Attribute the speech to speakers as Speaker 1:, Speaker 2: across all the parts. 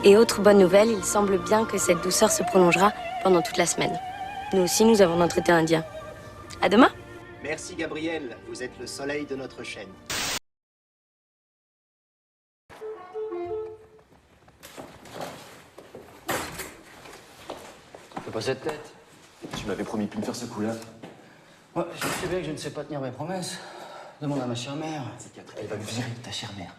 Speaker 1: Et autre bonne nouvelle, il semble bien que cette douceur se prolongera pendant toute la semaine. Nous aussi, nous avons notre été indien. À demain.
Speaker 2: Merci Gabriel, vous êtes le soleil de notre chaîne.
Speaker 3: Fais pas cette tête.
Speaker 4: Tu m'avais promis de plus me faire ce coup-là.
Speaker 3: Ouais, je sais bien que je ne sais pas tenir mes promesses. Demande à ma chère mère.
Speaker 4: Elle va me virer de ta chère mère.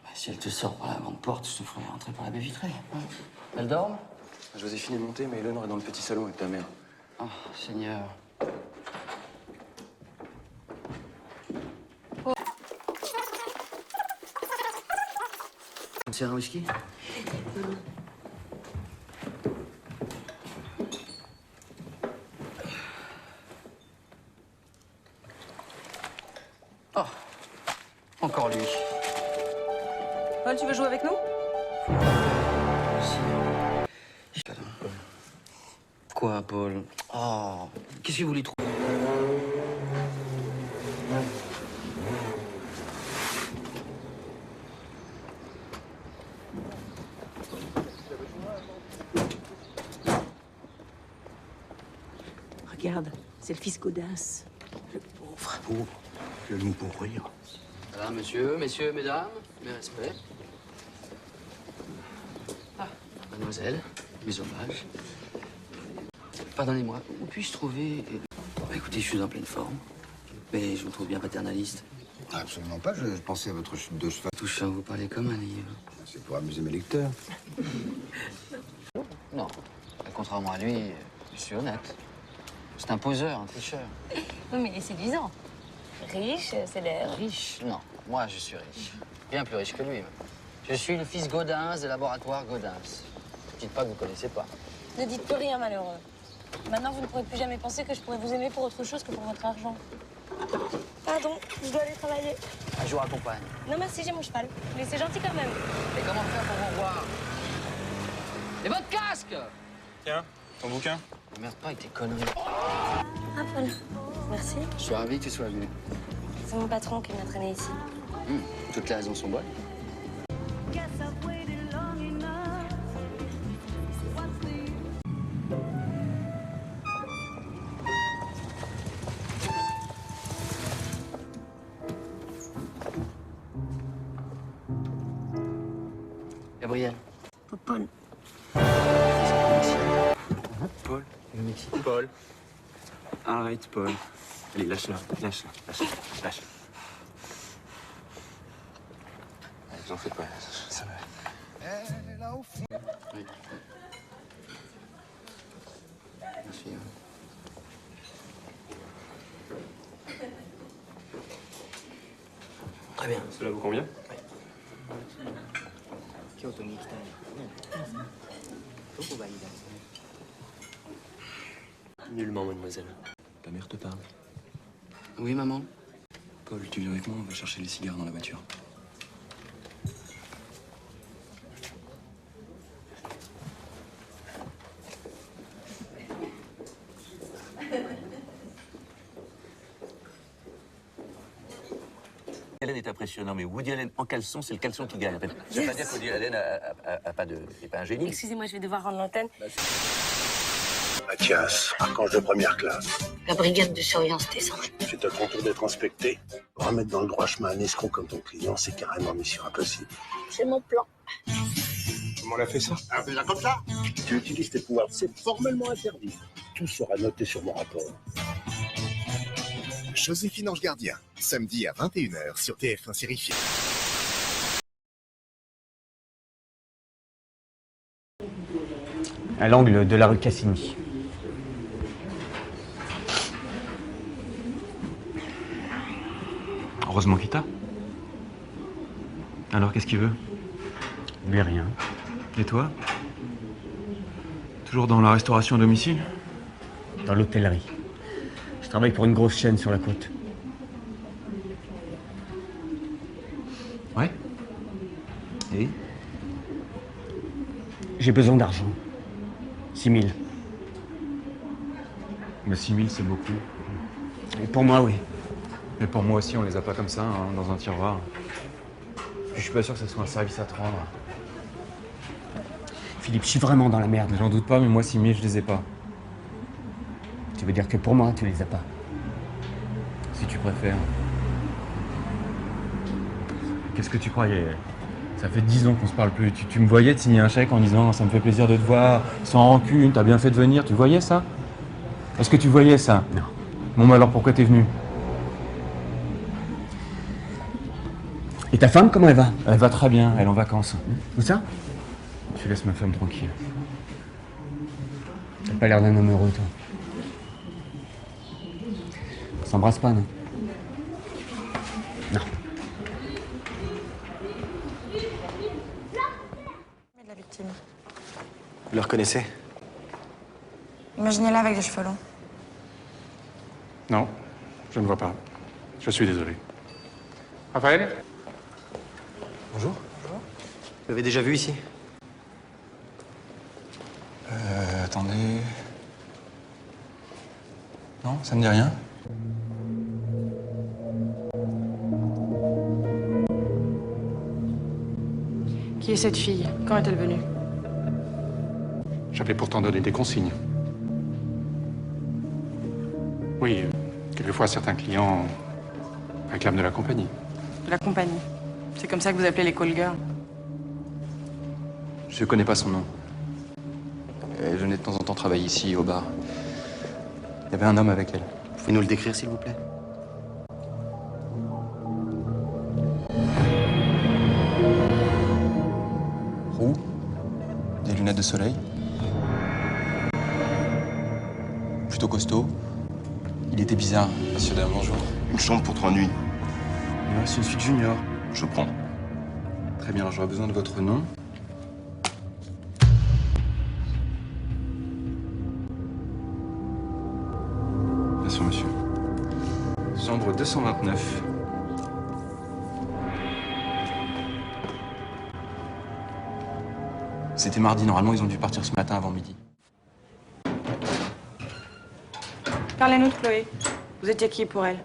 Speaker 3: Bah, si elle te sort par la grande porte, je te ferai rentrer par la baie vitrée. Hein. Elle dort?
Speaker 4: Joséphine est montée, mais Eleanor est dans le petit salon avec ta mère.
Speaker 3: Oh, Seigneur. Oh. C'est un whisky? Oh, encore lui.
Speaker 5: Paul, tu veux jouer avec nous?
Speaker 3: Quoi, Paul? Oh, qu'est-ce que vous voulez trouver?
Speaker 5: Regarde, c'est le fils Gaudens. Le pauvre.
Speaker 2: Pauvre, le mot pour rire.
Speaker 3: Voilà, monsieur, messieurs, mesdames, mes respects. Ah, mademoiselle, mes hommages. Pardonnez-moi, où puis-je trouver... Bah, écoutez, je suis en pleine forme, mais je vous trouve bien paternaliste.
Speaker 6: Absolument pas, je pensais à votre chute de cheval.
Speaker 3: Touchant, vous parlez comme un livre.
Speaker 6: C'est pour amuser mes lecteurs.
Speaker 3: Non, contrairement à lui, je suis honnête. C'est un poseur, un tricheur.
Speaker 1: Oui, mais il est séduisant. Riche, célèbre.
Speaker 3: Riche? Non, moi je suis riche. Bien plus riche que lui. Même. Je suis le fils Gaudens des laboratoires Gaudens. Dites pas que vous connaissez pas.
Speaker 1: Ne dites plus rien, malheureux. Maintenant, vous ne pourrez plus jamais penser que je pourrais vous aimer pour autre chose que pour votre argent. Pardon, je dois aller travailler.
Speaker 3: Ah, je vous raccompagne.
Speaker 1: Non, merci, j'ai mon cheval. Mais c'est gentil quand même.
Speaker 3: Et comment faire pour vous revoir? Et votre casque?
Speaker 4: Tiens, ton bouquin.
Speaker 3: Merde pas avec tes conneries.
Speaker 1: Ah, Paul, merci.
Speaker 3: Je suis ravi que tu sois venu.
Speaker 1: C'est mon patron qui m'a traîné ici.
Speaker 3: Toutes les raisons sont bonnes. Gabriel.
Speaker 1: Paul.
Speaker 4: Paul.
Speaker 3: Le Mexique.
Speaker 4: Paul. Arrête, Paul. Allez, lâche-la, lâche-la, lâche-la, lâche-la. Allez, vous en faites pas, ça va.
Speaker 3: Oui. Merci. Très bien.
Speaker 4: Cela vous convient? Nullement, mademoiselle. Ta mère te parle.
Speaker 3: Oui, maman?
Speaker 4: Paul, tu viens avec moi, on va chercher les cigares dans la voiture.
Speaker 7: Allen est impressionnant, mais Woody Allen en caleçon, c'est le caleçon qui gagne. Ça veut pas dire que Woody Allen n'est pas un génie.
Speaker 1: Excusez-moi, je vais devoir rendre l'antenne.
Speaker 8: Mathias, archange de première classe.
Speaker 1: La brigade de surveillance descend.
Speaker 8: C'est à ton tour d'être inspecté. Remettre dans le droit chemin un escroc comme ton client, c'est carrément mission impossible.
Speaker 1: C'est mon plan.
Speaker 8: Comment on a fait ça? Ah, fais-la comme ça. Tu utilises tes pouvoirs, c'est formellement interdit. Tout sera noté sur mon rapport.
Speaker 9: Joséphine Ange Gardien, samedi à 21h sur TF1 Série Film.
Speaker 10: À l'angle de la rue Cassini.
Speaker 4: Heureusement qu'il t'a. Alors, qu'est-ce qu'il veut?
Speaker 10: Mais rien.
Speaker 4: Et toi? Toujours dans la restauration à domicile?
Speaker 10: Dans l'hôtellerie. Je travaille pour une grosse chaîne sur la côte.
Speaker 4: Ouais. Et?
Speaker 10: J'ai besoin d'argent. 6 000.
Speaker 4: Mais 6 000, c'est beaucoup.
Speaker 10: Et pour moi, oui.
Speaker 4: Mais pour moi aussi, on les a pas comme ça, hein, dans un tiroir. Puis je suis pas sûr que ce soit un service à te rendre.
Speaker 10: Philippe, je suis vraiment dans la merde.
Speaker 4: J'en doute pas, mais moi, 6 000, je les ai pas.
Speaker 10: Tu veux dire que pour moi, tu les as pas?
Speaker 4: Si tu préfères. Qu'est-ce que tu croyais? Ça fait 10 ans qu'on se parle plus. Tu me voyais te signer un chèque en disant « ça me fait plaisir de te voir, sans rancune, t'as bien fait de venir ». Tu voyais ça? Est-ce que tu voyais ça?
Speaker 10: Non.
Speaker 4: Bon, bah alors pourquoi t'es venu?
Speaker 10: Et ta femme, comment elle va?
Speaker 4: Elle va très bien, elle est en vacances.
Speaker 10: Où ça?
Speaker 4: Tu laisses ma femme tranquille.
Speaker 10: T'as pas l'air d'un homme heureux, toi. On s'embrasse pas, non? Non.
Speaker 1: De la victime.
Speaker 2: Vous le reconnaissez?
Speaker 1: Imaginez-la avec des cheveux longs.
Speaker 8: Non, je ne vois pas. Je suis désolé. Raphaël?
Speaker 2: Bonjour. Vous l'avez déjà vu ici?
Speaker 4: Attendez... Non, ça me dit rien.
Speaker 1: Qui est cette fille? Quand est-elle venue?
Speaker 8: J'avais pourtant donné des consignes. Oui, quelquefois certains clients réclament de la compagnie.
Speaker 1: De la compagnie. C'est comme ça que vous appelez les call girls.
Speaker 4: Je connais pas son nom. Elle venait de temps en temps travailler ici, au bar. Il y avait un homme avec elle.
Speaker 2: Vous pouvez nous le décrire, s'il vous plaît?
Speaker 4: Roux, des lunettes de soleil. Plutôt costaud. Il était bizarre, pas sûr d'un bonjour.
Speaker 9: Une chambre pour 3 nuits.
Speaker 4: Il me reste une suite junior.
Speaker 9: Je prends.
Speaker 4: Très bien, alors j'aurais besoin de votre nom. Bien sûr, monsieur. Chambre 229. C'était mardi, normalement ils ont dû partir ce matin avant midi.
Speaker 1: Parlez-nous de Chloé. Vous étiez qui pour elle?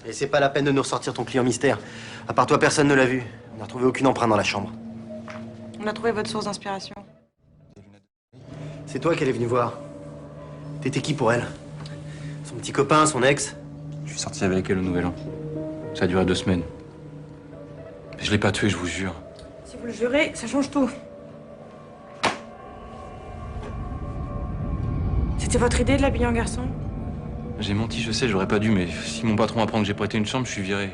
Speaker 2: Et c'est pas la peine de nous ressortir ton client mystère. À part toi, personne ne l'a vu. On n'a retrouvé aucune empreinte dans la chambre.
Speaker 1: On a trouvé votre source d'inspiration.
Speaker 2: C'est toi qu'elle est venue voir. T'étais qui pour elle? Son petit copain, son ex?
Speaker 4: Je suis sorti avec elle au Nouvel An. Ça a duré 2 semaines. Mais je l'ai pas tuée, je vous jure.
Speaker 1: Si vous le jurez, ça change tout. C'était votre idée de l'habiller en garçon?
Speaker 4: J'ai menti, je sais, j'aurais pas dû, mais si mon patron apprend que j'ai prêté une chambre, je suis viré.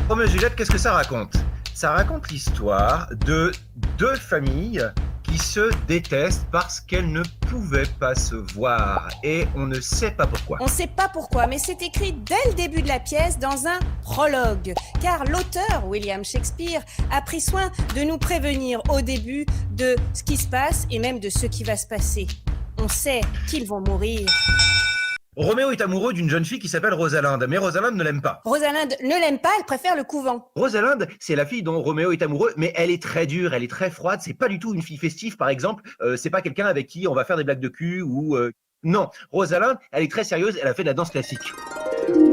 Speaker 11: Roméo et Juliette, qu'est-ce que ça raconte? Ça raconte l'histoire de 2 familles qui se détestent parce qu'elles ne pouvaient pas se voir. Et on ne sait pas pourquoi.
Speaker 5: On ne sait pas pourquoi, mais c'est écrit dès le début de la pièce dans un prologue. Car l'auteur, William Shakespeare, a pris soin de nous prévenir au début de ce qui se passe et même de ce qui va se passer. On sait qu'ils vont mourir.
Speaker 11: Roméo est amoureux d'une jeune fille qui s'appelle Rosalinde, mais Rosalinde ne l'aime pas.
Speaker 5: Rosalinde ne l'aime pas, elle préfère le couvent.
Speaker 11: Rosalinde, c'est la fille dont Roméo est amoureux, mais elle est très dure, elle est très froide. C'est pas du tout une fille festive, par exemple. C'est pas quelqu'un avec qui on va faire des blagues de cul ou... Non, Rosalinde, elle est très sérieuse, elle a fait de la danse classique.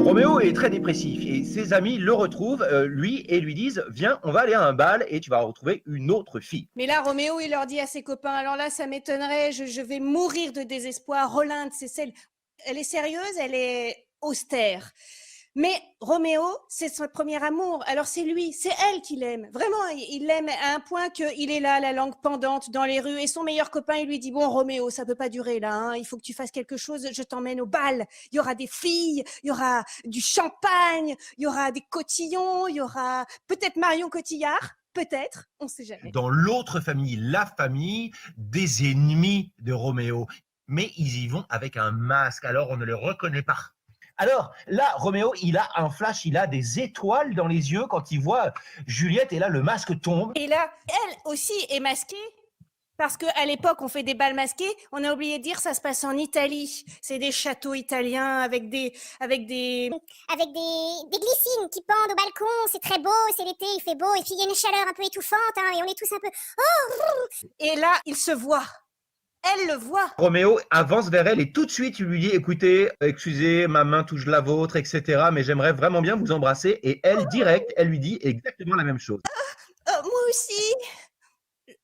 Speaker 11: Roméo est très dépressif et ses amis le retrouvent, lui, et lui disent « Viens, on va aller à un bal et tu vas retrouver une autre fille. »
Speaker 5: Mais là, Roméo, il leur dit à ses copains, alors là, ça m'étonnerait, je vais mourir de désespoir. Rolinde, c'est celle... Elle est sérieuse, elle est austère. Mais Roméo, c'est son premier amour. Alors c'est lui, c'est elle qui l'aime. Vraiment, il l'aime à un point qu'il est là, la langue pendante dans les rues. Et son meilleur copain, il lui dit, bon Roméo, ça peut pas durer là. Hein. Il faut que tu fasses quelque chose. Je t'emmène au bal. Il y aura des filles, il y aura du champagne, il y aura des cotillons, il y aura peut-être Marion Cotillard. Peut-être, on sait jamais.
Speaker 11: Dans l'autre famille, la famille des ennemis de Roméo. Mais ils y vont avec un masque, alors on ne le reconnaît pas. Alors là, Roméo, il a un flash, il a des étoiles dans les yeux quand il voit Juliette, et là, le masque tombe.
Speaker 5: Et là, elle aussi est masquée, parce qu'à l'époque, on fait des bals masqués, on a oublié de dire, ça se passe en Italie. C'est des châteaux italiens avec des glycines qui pendent au balcon, c'est très beau, c'est l'été, il fait beau, et puis il y a une chaleur un peu étouffante, hein, et on est tous un peu... Oh. Et là, il se voit. Elle le voit.
Speaker 11: Roméo avance vers elle et tout de suite, il lui dit, écoutez, excusez, ma main touche la vôtre, etc. Mais j'aimerais vraiment bien vous embrasser. Et elle, direct, elle lui dit exactement la même chose.
Speaker 5: Moi aussi.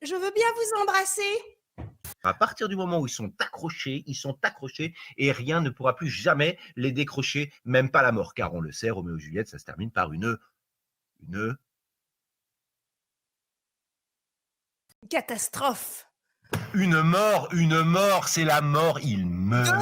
Speaker 5: Je veux bien vous embrasser.
Speaker 11: À partir du moment où ils sont accrochés et rien ne pourra plus jamais les décrocher, même pas la mort. Car on le sait, Roméo et Juliette, ça se termine par une
Speaker 5: Catastrophe.
Speaker 11: Une mort, c'est la mort, il meurt.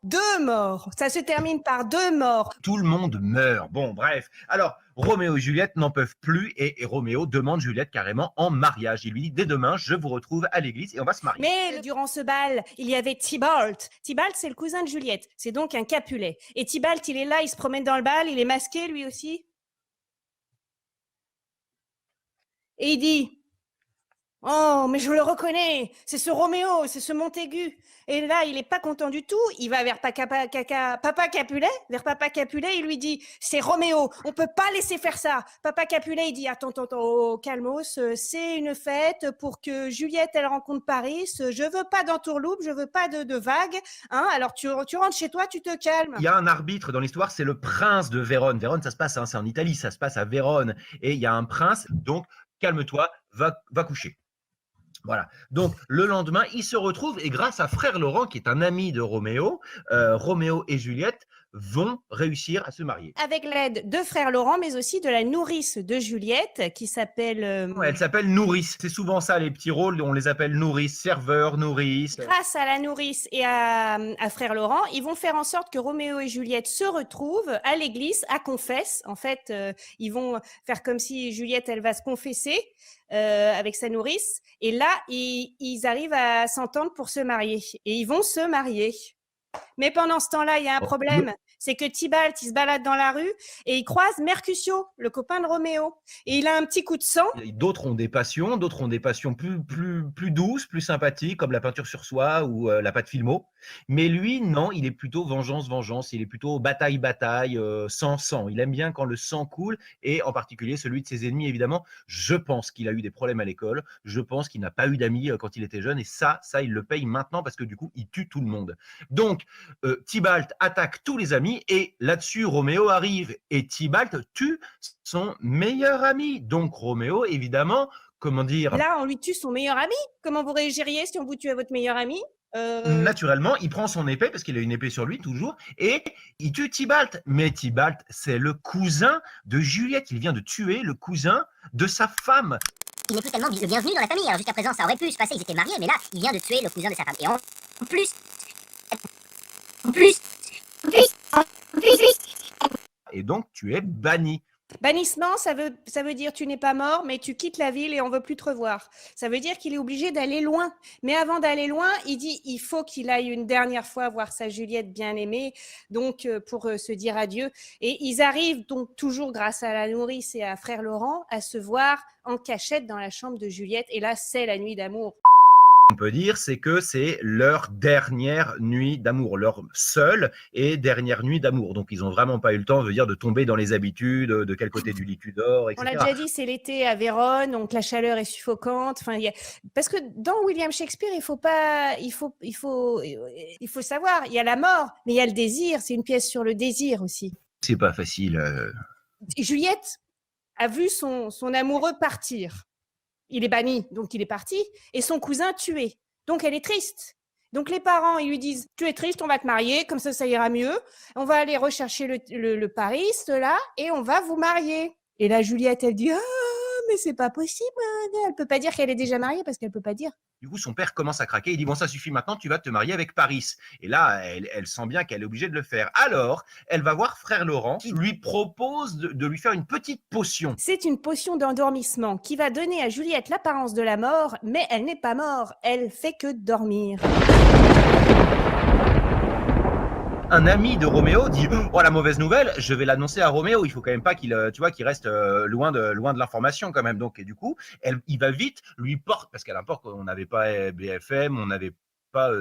Speaker 5: Deux morts. Ça se termine par 2 morts.
Speaker 11: Tout le monde meurt. Bon, bref. Alors, Roméo et Juliette n'en peuvent plus et Roméo demande Juliette carrément en mariage. Il lui dit, dès demain, je vous retrouve à l'église et on va se marier.
Speaker 5: Mais durant ce bal, il y avait Tybalt. Tybalt, c'est le cousin de Juliette. C'est donc un Capulet. Et Tybalt, il est là, il se promène dans le bal, il est masqué lui aussi. Et il dit... Oh, mais je le reconnais, c'est ce Roméo, c'est ce Montaigu. Et là, il est pas content du tout, il va vers Papa Capulet, il lui dit, c'est Roméo, on peut pas laisser faire ça. Papa Capulet, il dit, attends, oh, calmos, c'est une fête pour que Juliette, elle rencontre Paris, je veux pas d'entourloupe, je veux pas de vagues, hein, alors tu rentres chez toi, tu te calmes.
Speaker 11: Il y a un arbitre dans l'histoire, c'est le prince de Vérone. Vérone, ça se passe, hein, c'est en Italie, ça se passe à Vérone. Et il y a un prince, donc calme-toi, va coucher. Voilà. Donc, le lendemain, ils se retrouvent et grâce à Frère Laurent, qui est un ami de Roméo, Roméo et Juliette vont réussir à se marier.
Speaker 5: Avec l'aide de Frère Laurent, mais aussi de la nourrice de Juliette, qui s'appelle...
Speaker 11: Elle s'appelle nourrice. C'est souvent ça, les petits rôles, on les appelle nourrice, serveur, nourrice.
Speaker 5: Grâce à la nourrice et à Frère Laurent, ils vont faire en sorte que Roméo et Juliette se retrouvent à l'église, à confesse. En fait, ils vont faire comme si Juliette, elle va se confesser avec sa nourrice. Et là, ils arrivent à s'entendre pour se marier. Et ils vont se marier. Mais pendant ce temps-là, il y a un problème. C'est que Tybalt, il se balade dans la rue et il croise Mercutio, le copain de Roméo. Et il a un petit coup de sang.
Speaker 11: D'autres ont des passions plus douces, plus sympathiques, comme la peinture sur soie ou la pâte Filmo. Mais lui, non, il est plutôt vengeance. Il est plutôt bataille, sang. Il aime bien quand le sang coule, et en particulier celui de ses ennemis, évidemment. Je pense qu'il a eu des problèmes à l'école. Je pense qu'il n'a pas eu d'amis quand il était jeune. Et ça, il le paye maintenant parce que du coup, il tue tout le monde. Donc, Tybalt attaque tous les amis et là-dessus, Roméo arrive et Tybalt tue son meilleur ami. Donc, Roméo, évidemment, comment dire…
Speaker 5: Là, on lui tue son meilleur ami. Comment vous réagiriez si on vous tuait votre meilleur ami ?
Speaker 11: Naturellement, il prend son épée, parce qu'il a une épée sur lui toujours, et il tue Tybalt. Mais Tybalt, c'est le cousin de Juliette. Il vient de tuer le cousin de sa femme.
Speaker 12: Il n'est plus tellement le bienvenu dans la famille. Alors jusqu'à présent, ça aurait pu se passer, ils étaient mariés, mais là, il vient de tuer le cousin de sa femme. Et en plus…
Speaker 11: Et donc, tu es banni.
Speaker 5: Bannissement, ça veut dire tu n'es pas mort, mais tu quittes la ville et on veut plus te revoir. Ça veut dire qu'il est obligé d'aller loin. Mais avant d'aller loin, il dit il faut qu'il aille une dernière fois voir sa Juliette bien-aimée, donc pour se dire adieu. Et ils arrivent donc toujours grâce à la nourrice et à Frère Laurent à se voir en cachette dans la chambre de Juliette. Et là, c'est la nuit d'amour.
Speaker 11: On peut dire, c'est que c'est leur dernière nuit d'amour, leur seule et dernière nuit d'amour. Donc, ils n'ont vraiment pas eu le temps, de tomber dans les habitudes, de quel côté du lit tu dors, etc.
Speaker 5: On l'a déjà dit, c'est l'été à Vérone, donc la chaleur est suffocante. Enfin, parce que dans William Shakespeare, il faut savoir, il y a la mort, mais il y a le désir. C'est une pièce sur le désir aussi.
Speaker 11: C'est pas facile.
Speaker 5: Juliette a vu son amoureux partir. Il est banni, donc il est parti, et son cousin tué. Donc elle est triste. Donc les parents, ils lui disent « Tu es triste, on va te marier, comme ça ira mieux. On va aller rechercher le pariste, là, et on va vous marier. » Et là, Juliette, elle dit « Ah, mais c'est pas possible. » Elle peut pas dire qu'elle est déjà mariée, parce qu'elle peut pas dire.
Speaker 11: Du coup, son père commence à craquer. Il dit « Bon, ça suffit maintenant, tu vas te marier avec Paris. » Et là, elle sent bien qu'elle est obligée de le faire. Alors, elle va voir Frère Laurent, qui lui propose de lui faire une petite potion.
Speaker 5: C'est une potion d'endormissement qui va donner à Juliette l'apparence de la mort, mais elle n'est pas morte. Elle fait que dormir.
Speaker 11: Un ami de Roméo dit « Oh, la mauvaise nouvelle, je vais l'annoncer à Roméo. Il faut quand même pas qu'il reste loin de l'information quand même. » Donc, et du coup, il va vite lui porter, parce qu'à l'époque, on n'avait pas BFM, on n'avait pas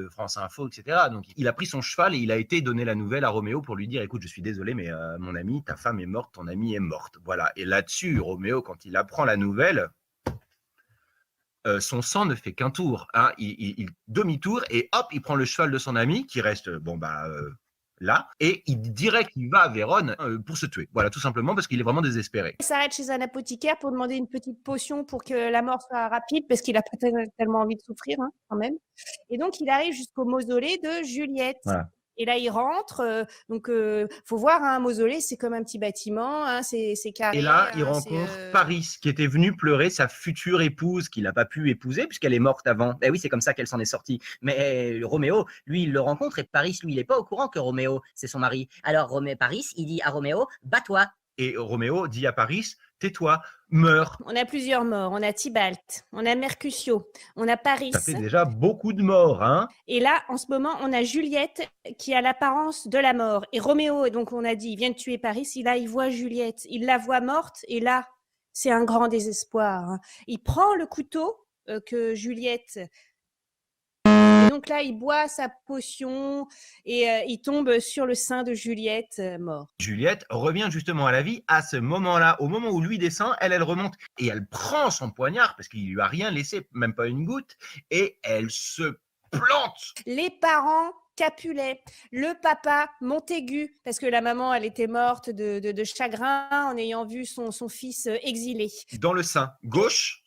Speaker 11: France Info, etc. Donc, il a pris son cheval et il a été donner la nouvelle à Roméo pour lui dire « Écoute, je suis désolé, mais mon ami, ta femme est morte, ton amie est morte. » Voilà. Et là-dessus, Roméo, quand il apprend la nouvelle… son sang ne fait qu'un tour, hein. Il demi-tour et hop, il prend le cheval de son ami qui reste là, et il dirait qu'il va à Vérone pour se tuer. Voilà, tout simplement parce qu'il est vraiment désespéré.
Speaker 5: Il s'arrête chez un apothicaire pour demander une petite potion pour que la mort soit rapide, parce qu'il a pas tellement envie de souffrir, hein, quand même. Et donc, il arrive jusqu'au mausolée de Juliette.
Speaker 11: Voilà.
Speaker 5: Et là, il rentre. Donc, faut voir, hein, un mausolée, c'est comme un petit bâtiment, hein, c'est carré.
Speaker 11: Et là, il
Speaker 5: hein,
Speaker 11: rencontre Paris, qui était venue pleurer sa future épouse, qu'il n'a pas pu épouser, puisqu'elle est morte avant. Eh oui, c'est comme ça qu'elle s'en est sortie. Mais Roméo, lui, il le rencontre, et Paris, lui, il n'est pas au courant que Roméo, c'est son mari. Alors, Paris, il dit à Roméo, bats-toi. Et Roméo dit à Paris, tais-toi, meurs.
Speaker 5: On a plusieurs morts. On a Tybalt, on a Mercutio, on a Paris.
Speaker 11: Ça fait déjà beaucoup de morts, hein.
Speaker 5: Et là, en ce moment, on a Juliette qui a l'apparence de la mort. Et Roméo, donc on a dit, il vient de tuer Paris. Là, il voit Juliette, il la voit morte. Et là, c'est un grand désespoir. Hein. Il prend le couteau que Juliette... Et donc là, il boit sa potion et il tombe sur le sein de Juliette, mort.
Speaker 11: Juliette revient justement à la vie à ce moment-là. Au moment où lui descend, elle remonte. Et elle prend son poignard, parce qu'il lui a rien laissé, même pas une goutte, et elle se plante.
Speaker 5: Les parents Capulet, le papa Montaigu, parce que la maman, elle était morte de chagrin en ayant vu son fils exilé.
Speaker 11: Dans le sein gauche,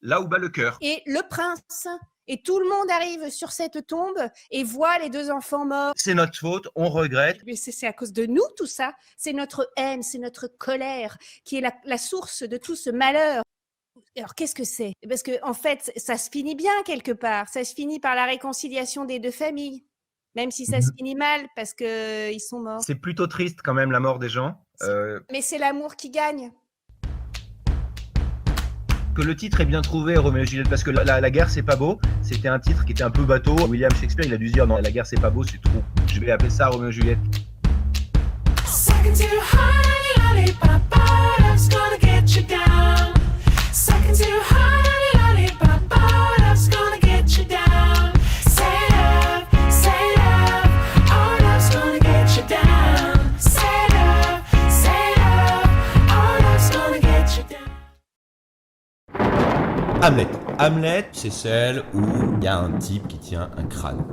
Speaker 11: là où bat le cœur.
Speaker 5: Et le prince. Et tout le monde arrive sur cette tombe et voit les deux enfants morts.
Speaker 11: C'est notre faute, on regrette.
Speaker 5: Mais c'est à cause de nous tout ça. C'est notre haine, c'est notre colère qui est la source de tout ce malheur. Alors qu'est-ce que c'est? Parce que en fait, ça se finit bien quelque part. Ça se finit par la réconciliation des deux familles. Même si ça se finit mal parce qu'ils sont morts.
Speaker 11: C'est plutôt triste quand même la mort des gens.
Speaker 5: Mais c'est l'amour qui gagne.
Speaker 11: Que le titre est bien trouvé, Roméo et Juliette, parce que la guerre c'est pas beau, c'était un titre qui était un peu bateau. William Shakespeare, il a dû se dire non, la guerre c'est pas beau, c'est trop. Je vais appeler ça Roméo et Juliette.
Speaker 13: Hamlet. Hamlet, c'est celle où il y a un type qui tient un crâne.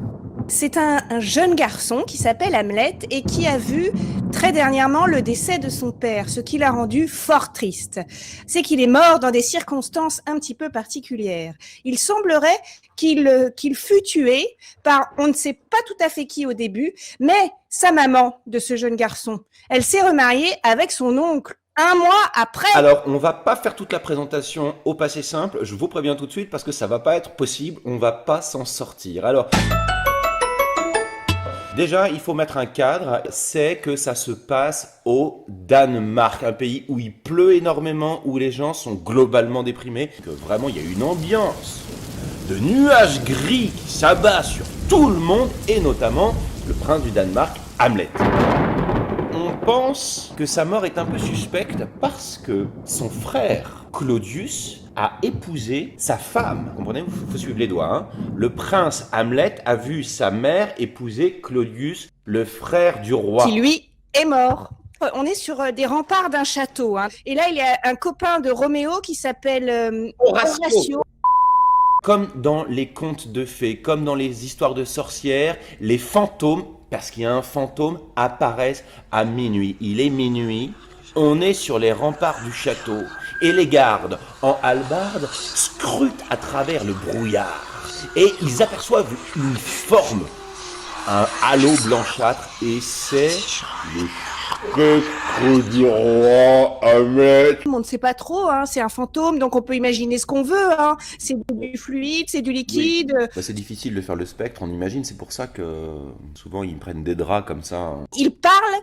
Speaker 5: C'est un jeune garçon qui s'appelle Hamlet et qui a vu très dernièrement le décès de son père, ce qui l'a rendu fort triste. C'est qu'il est mort dans des circonstances un petit peu particulières. Il semblerait qu'il fut tué par on ne sait pas tout à fait qui au début, mais sa maman de ce jeune garçon. Elle s'est remariée avec son oncle. Un mois après.
Speaker 13: Alors, on va pas faire toute la présentation au passé simple, je vous préviens tout de suite parce que ça va pas être possible, on va pas s'en sortir. Alors, déjà, il faut mettre un cadre, c'est que ça se passe au Danemark, un pays où il pleut énormément, où les gens sont globalement déprimés, que vraiment il y a une ambiance de nuages gris qui s'abat sur tout le monde, et notamment le prince du Danemark, Hamlet. On pense que sa mort est un peu suspecte parce que son frère, Claudius, a épousé sa femme. Vous comprenez? Il faut suivre les doigts. Hein. Le prince Hamlet a vu sa mère épouser Claudius, le frère du roi.
Speaker 5: Qui, lui, est mort. On est sur des remparts d'un château. Hein. Et là, il y a un copain de Roméo qui s'appelle Horatio.
Speaker 13: Comme dans les contes de fées, comme dans les histoires de sorcières, les fantômes, parce qu'il y a un fantôme, apparaissent à minuit. Il est minuit, on est sur les remparts du château, et les gardes, en hallebarde, scrutent à travers le brouillard, et ils aperçoivent une forme, un halo blanchâtre, et c'est le spectre du roi Hamlet.
Speaker 5: On ne sait pas trop, hein, c'est un fantôme, donc on peut imaginer ce qu'on veut. Hein. C'est du fluide, c'est du liquide.
Speaker 13: Oui. Bah, c'est difficile de faire le spectre, on imagine, c'est pour ça que souvent ils prennent des draps comme ça. Hein.
Speaker 5: Il parle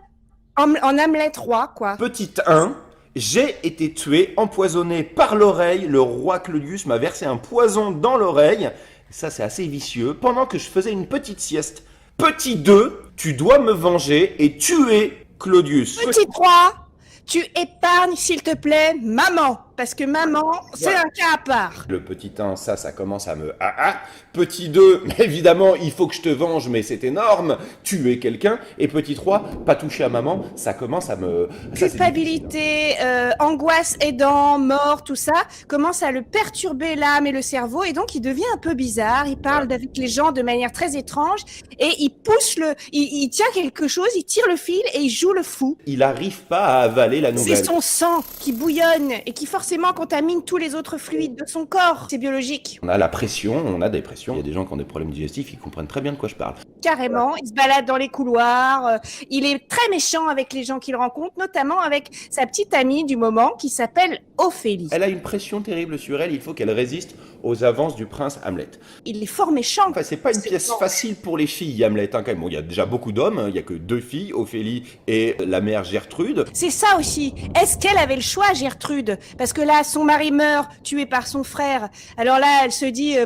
Speaker 5: en Hamlet roi, quoi.
Speaker 13: Petit 1, j'ai été tué, empoisonné par l'oreille, le roi Claudius m'a versé un poison dans l'oreille, ça c'est assez vicieux, pendant que je faisais une petite sieste. Petit 2, tu dois me venger et tuer Claudius.
Speaker 5: Petit 3, tu épargnes, s'il te plaît, maman. parce que maman, c'est un cas à part.
Speaker 13: Le petit 1, ça commence à me... Petit 2, évidemment, il faut que je te venge, mais c'est énorme. Tuer quelqu'un. Et petit 3, pas toucher à maman, ça commence à me...
Speaker 5: Culpabilité, angoisse aidant, mort, tout ça, commence à le perturber l'âme et le cerveau, et donc il devient un peu bizarre, il parle avec les gens de manière très étrange, et il pousse il tient quelque chose, il tire le fil, et il joue le fou.
Speaker 13: Il n'arrive pas à avaler la nouvelle.
Speaker 5: C'est son sang qui bouillonne, et qui forcément contamine tous les autres fluides de son corps, c'est biologique.
Speaker 13: On a la pression, on a des pressions, il y a des gens qui ont des problèmes digestifs, ils comprennent très bien de quoi je parle.
Speaker 5: Carrément, il se balade dans les couloirs, il est très méchant avec les gens qu'il rencontre, notamment avec sa petite amie du moment qui s'appelle Ophélie.
Speaker 13: Elle a une pression terrible sur elle, il faut qu'elle résiste aux avances du prince Hamlet.
Speaker 5: Il est fort méchant.
Speaker 13: Enfin, c'est pas une pièce facile pour les filles, Hamlet, hein, quand même. Bon, il y a déjà beaucoup d'hommes, il y a que 2 filles, Ophélie et la mère Gertrude.
Speaker 5: C'est ça aussi. Est-ce qu'elle avait le choix, Gertrude? Parce que là, son mari meurt, tué par son frère. Alors là, elle se dit,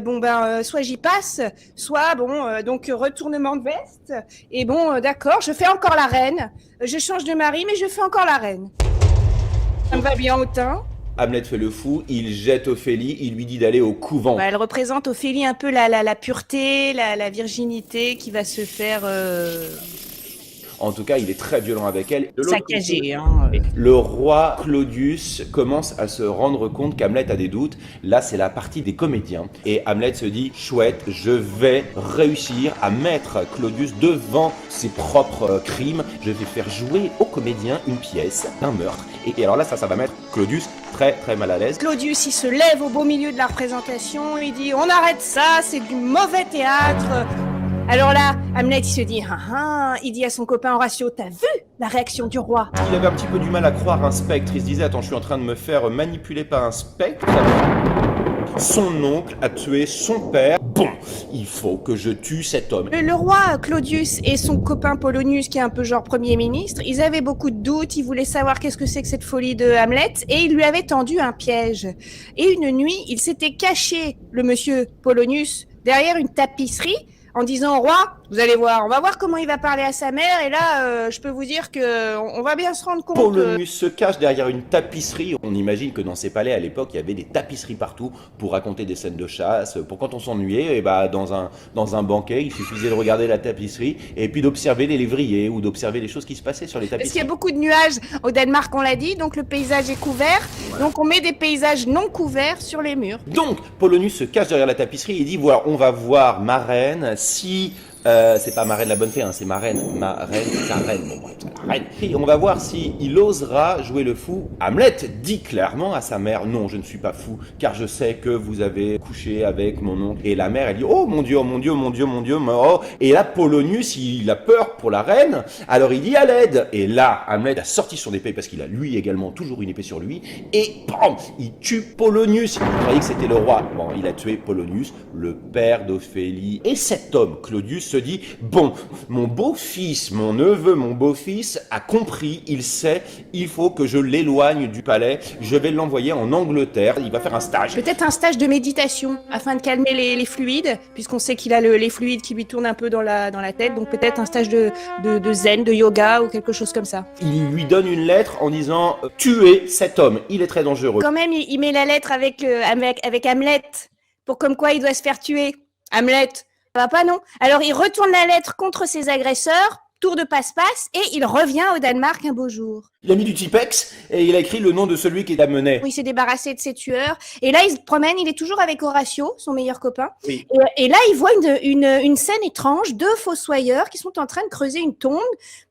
Speaker 5: soit j'y passe, soit, donc retournement de veste. Et d'accord, je fais encore la reine. Je change de mari, mais je fais encore la reine. Ça me va bien autant.
Speaker 13: Hamlet fait le fou, il jette Ophélie, il lui dit d'aller au couvent.
Speaker 5: Elle représente Ophélie un peu la pureté, la virginité qui va se faire...
Speaker 13: En tout cas, il est très violent avec elle.
Speaker 5: Saccagé,
Speaker 13: Le roi Claudius commence à se rendre compte qu'Hamlet a des doutes. Là, c'est la partie des comédiens. Et Hamlet se dit, chouette, je vais réussir à mettre Claudius devant ses propres crimes. Je vais faire jouer aux comédiens une pièce d'un meurtre. Et alors là, ça va mettre Claudius très très mal à l'aise.
Speaker 5: Claudius, il se lève au beau milieu de la représentation, il dit, on arrête ça, c'est du mauvais théâtre. Alors là, Hamlet, il se dit, il dit à son copain Horatio, t'as vu la réaction du roi?
Speaker 13: Il avait un petit peu du mal à croire un spectre. Il se disait, attends, je suis en train de me faire manipuler par un spectre. Son oncle a tué son père. Bon, il faut que je tue cet homme.
Speaker 5: Le roi Claudius et son copain Polonius, qui est un peu genre premier ministre, ils avaient beaucoup de doutes, ils voulaient savoir qu'est-ce que c'est que cette folie de Hamlet, et ils lui avaient tendu un piège. Et une nuit, il s'était caché, le monsieur Polonius, derrière une tapisserie, en disant au roi, vous allez voir, on va voir comment il va parler à sa mère, et là, je peux vous dire que on va bien se rendre compte.
Speaker 13: Polonius se cache derrière une tapisserie. On imagine que dans ces palais à l'époque, il y avait des tapisseries partout pour raconter des scènes de chasse, pour quand on s'ennuyait, et dans un banquet, il suffisait de regarder la tapisserie et puis d'observer les lévriers ou d'observer les choses qui se passaient sur les tapisseries.
Speaker 5: Parce qu'il y a beaucoup de nuages au Danemark, on l'a dit, donc le paysage est couvert, donc on met des paysages non couverts sur les murs.
Speaker 13: Donc, Polonius se cache derrière la tapisserie et dit, voilà, on va voir ma reine, si... c'est pas ma reine la bonne fée, hein, c'est ma reine, c'est sa reine, la reine. Et on va voir il osera jouer le fou. Hamlet dit clairement à sa mère, non, je ne suis pas fou, car je sais que vous avez couché avec mon oncle. Et la mère, elle dit, oh mon Dieu, mon Dieu, mon Dieu, mon Dieu, oh. Et là, Polonius, il a peur pour la reine, alors il dit à l'aide. Et là, Hamlet a sorti son épée, parce qu'il a lui également toujours une épée sur lui, et bam, il tue Polonius. Il croyait que c'était le roi. Bon, il a tué Polonius, le père d'Ophélie. Et cet homme, Claudius, se dit, bon, mon beau-fils, mon neveu, mon beau-fils a compris, il sait, il faut que je l'éloigne du palais, je vais l'envoyer en Angleterre, il va faire un stage.
Speaker 5: Peut-être un stage de méditation, afin de calmer les fluides, puisqu'on sait qu'il a les fluides qui lui tournent un peu dans la tête, donc peut-être un stage de zen, de yoga ou quelque chose comme ça.
Speaker 13: Il lui donne une lettre en disant, tuez cet homme, il est très dangereux.
Speaker 5: Quand même, il met la lettre avec Hamlet, pour comme quoi il doit se faire tuer. Hamlet, ça va pas, non? Alors il retourne la lettre contre ses agresseurs, tour de passe-passe, et il revient au Danemark un beau jour.
Speaker 13: Il a mis du Tipex et il a écrit le nom de celui qui l'amenait.
Speaker 5: Il s'est débarrassé de ses tueurs. Et là, il se promène, il est toujours avec Horatio, son meilleur copain.
Speaker 13: Oui.
Speaker 5: Et là, il voit une scène étrange, 2 fossoyeurs qui sont en train de creuser une tombe,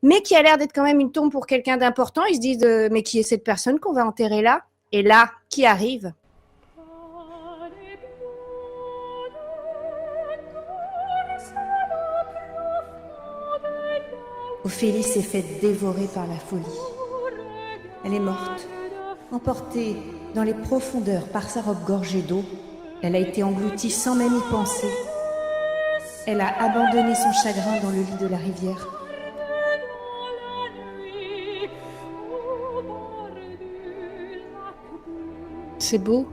Speaker 5: mais qui a l'air d'être quand même une tombe pour quelqu'un d'important. Ils se disent, mais qui est cette personne qu'on va enterrer là? Et là, qui arrive?
Speaker 14: Ophélie s'est faite dévorer par la folie. Elle est morte, emportée dans les profondeurs par sa robe gorgée d'eau. Elle a été engloutie sans même y penser. Elle a abandonné son chagrin dans le lit de la rivière.
Speaker 5: C'est beau.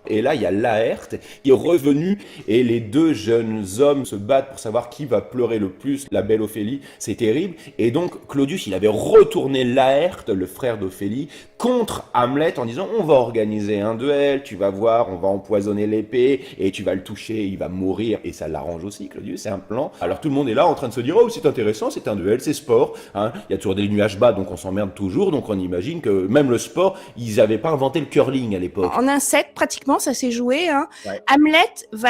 Speaker 13: Et là, il y a Laërte qui est revenu et les deux jeunes hommes se battent pour savoir qui va pleurer le plus, la belle Ophélie. C'est terrible. Et donc, Claudius, il avait retourné Laërte, le frère d'Ophélie, contre Hamlet en disant on va organiser un duel, tu vas voir, on va empoisonner l'épée et tu vas le toucher, il va mourir. Et ça l'arrange aussi, Claudius, c'est un plan. Alors tout le monde est là en train de se dire oh, c'est intéressant, c'est un duel, c'est sport. Hein. Il y a toujours des nuages bas, donc on s'emmerde toujours. Donc on imagine que même le sport, ils n'avaient pas inventé le curling à l'époque.
Speaker 5: En un set, pratiquement, ça s'est joué. Hein.
Speaker 13: Ouais.
Speaker 5: Hamlet va...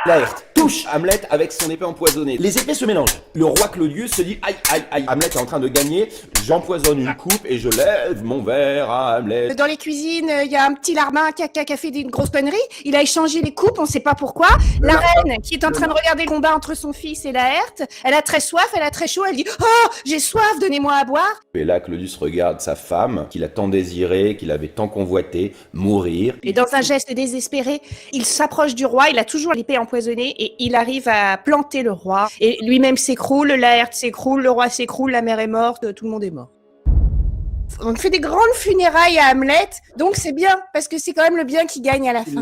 Speaker 13: Laërte touche Hamlet avec son épée empoisonnée. Les épées se mélangent. Le roi Claudius se dit aïe, aïe, aïe, Hamlet est en train de gagner, j'empoisonne une coupe et je lève mon verre à Hamlet.
Speaker 5: Dans les cuisines, il y a un petit larbin qui a fait une grosse connerie. Il a échangé les coupes, on ne sait pas pourquoi. La reine, qui est en train de regarder le combat entre son fils et Laërte, elle a très soif, elle a très chaud, elle dit « Oh, j'ai soif, donnez-moi à boire !»
Speaker 13: Et là, Claudius regarde sa femme, qu'il a tant désirée, qu'il avait tant convoitée, mourir.
Speaker 5: Et dans un geste désespéré, il s'approche du roi, il a toujours l'épée empoisonnée et il arrive à planter le roi. Et lui-même s'écroule, Laërte s'écroule, le roi s'écroule, la mère est morte, tout le monde est mort. On fait des grandes funérailles à Hamlet, donc c'est bien, parce que c'est quand même le bien qui gagne à la fin.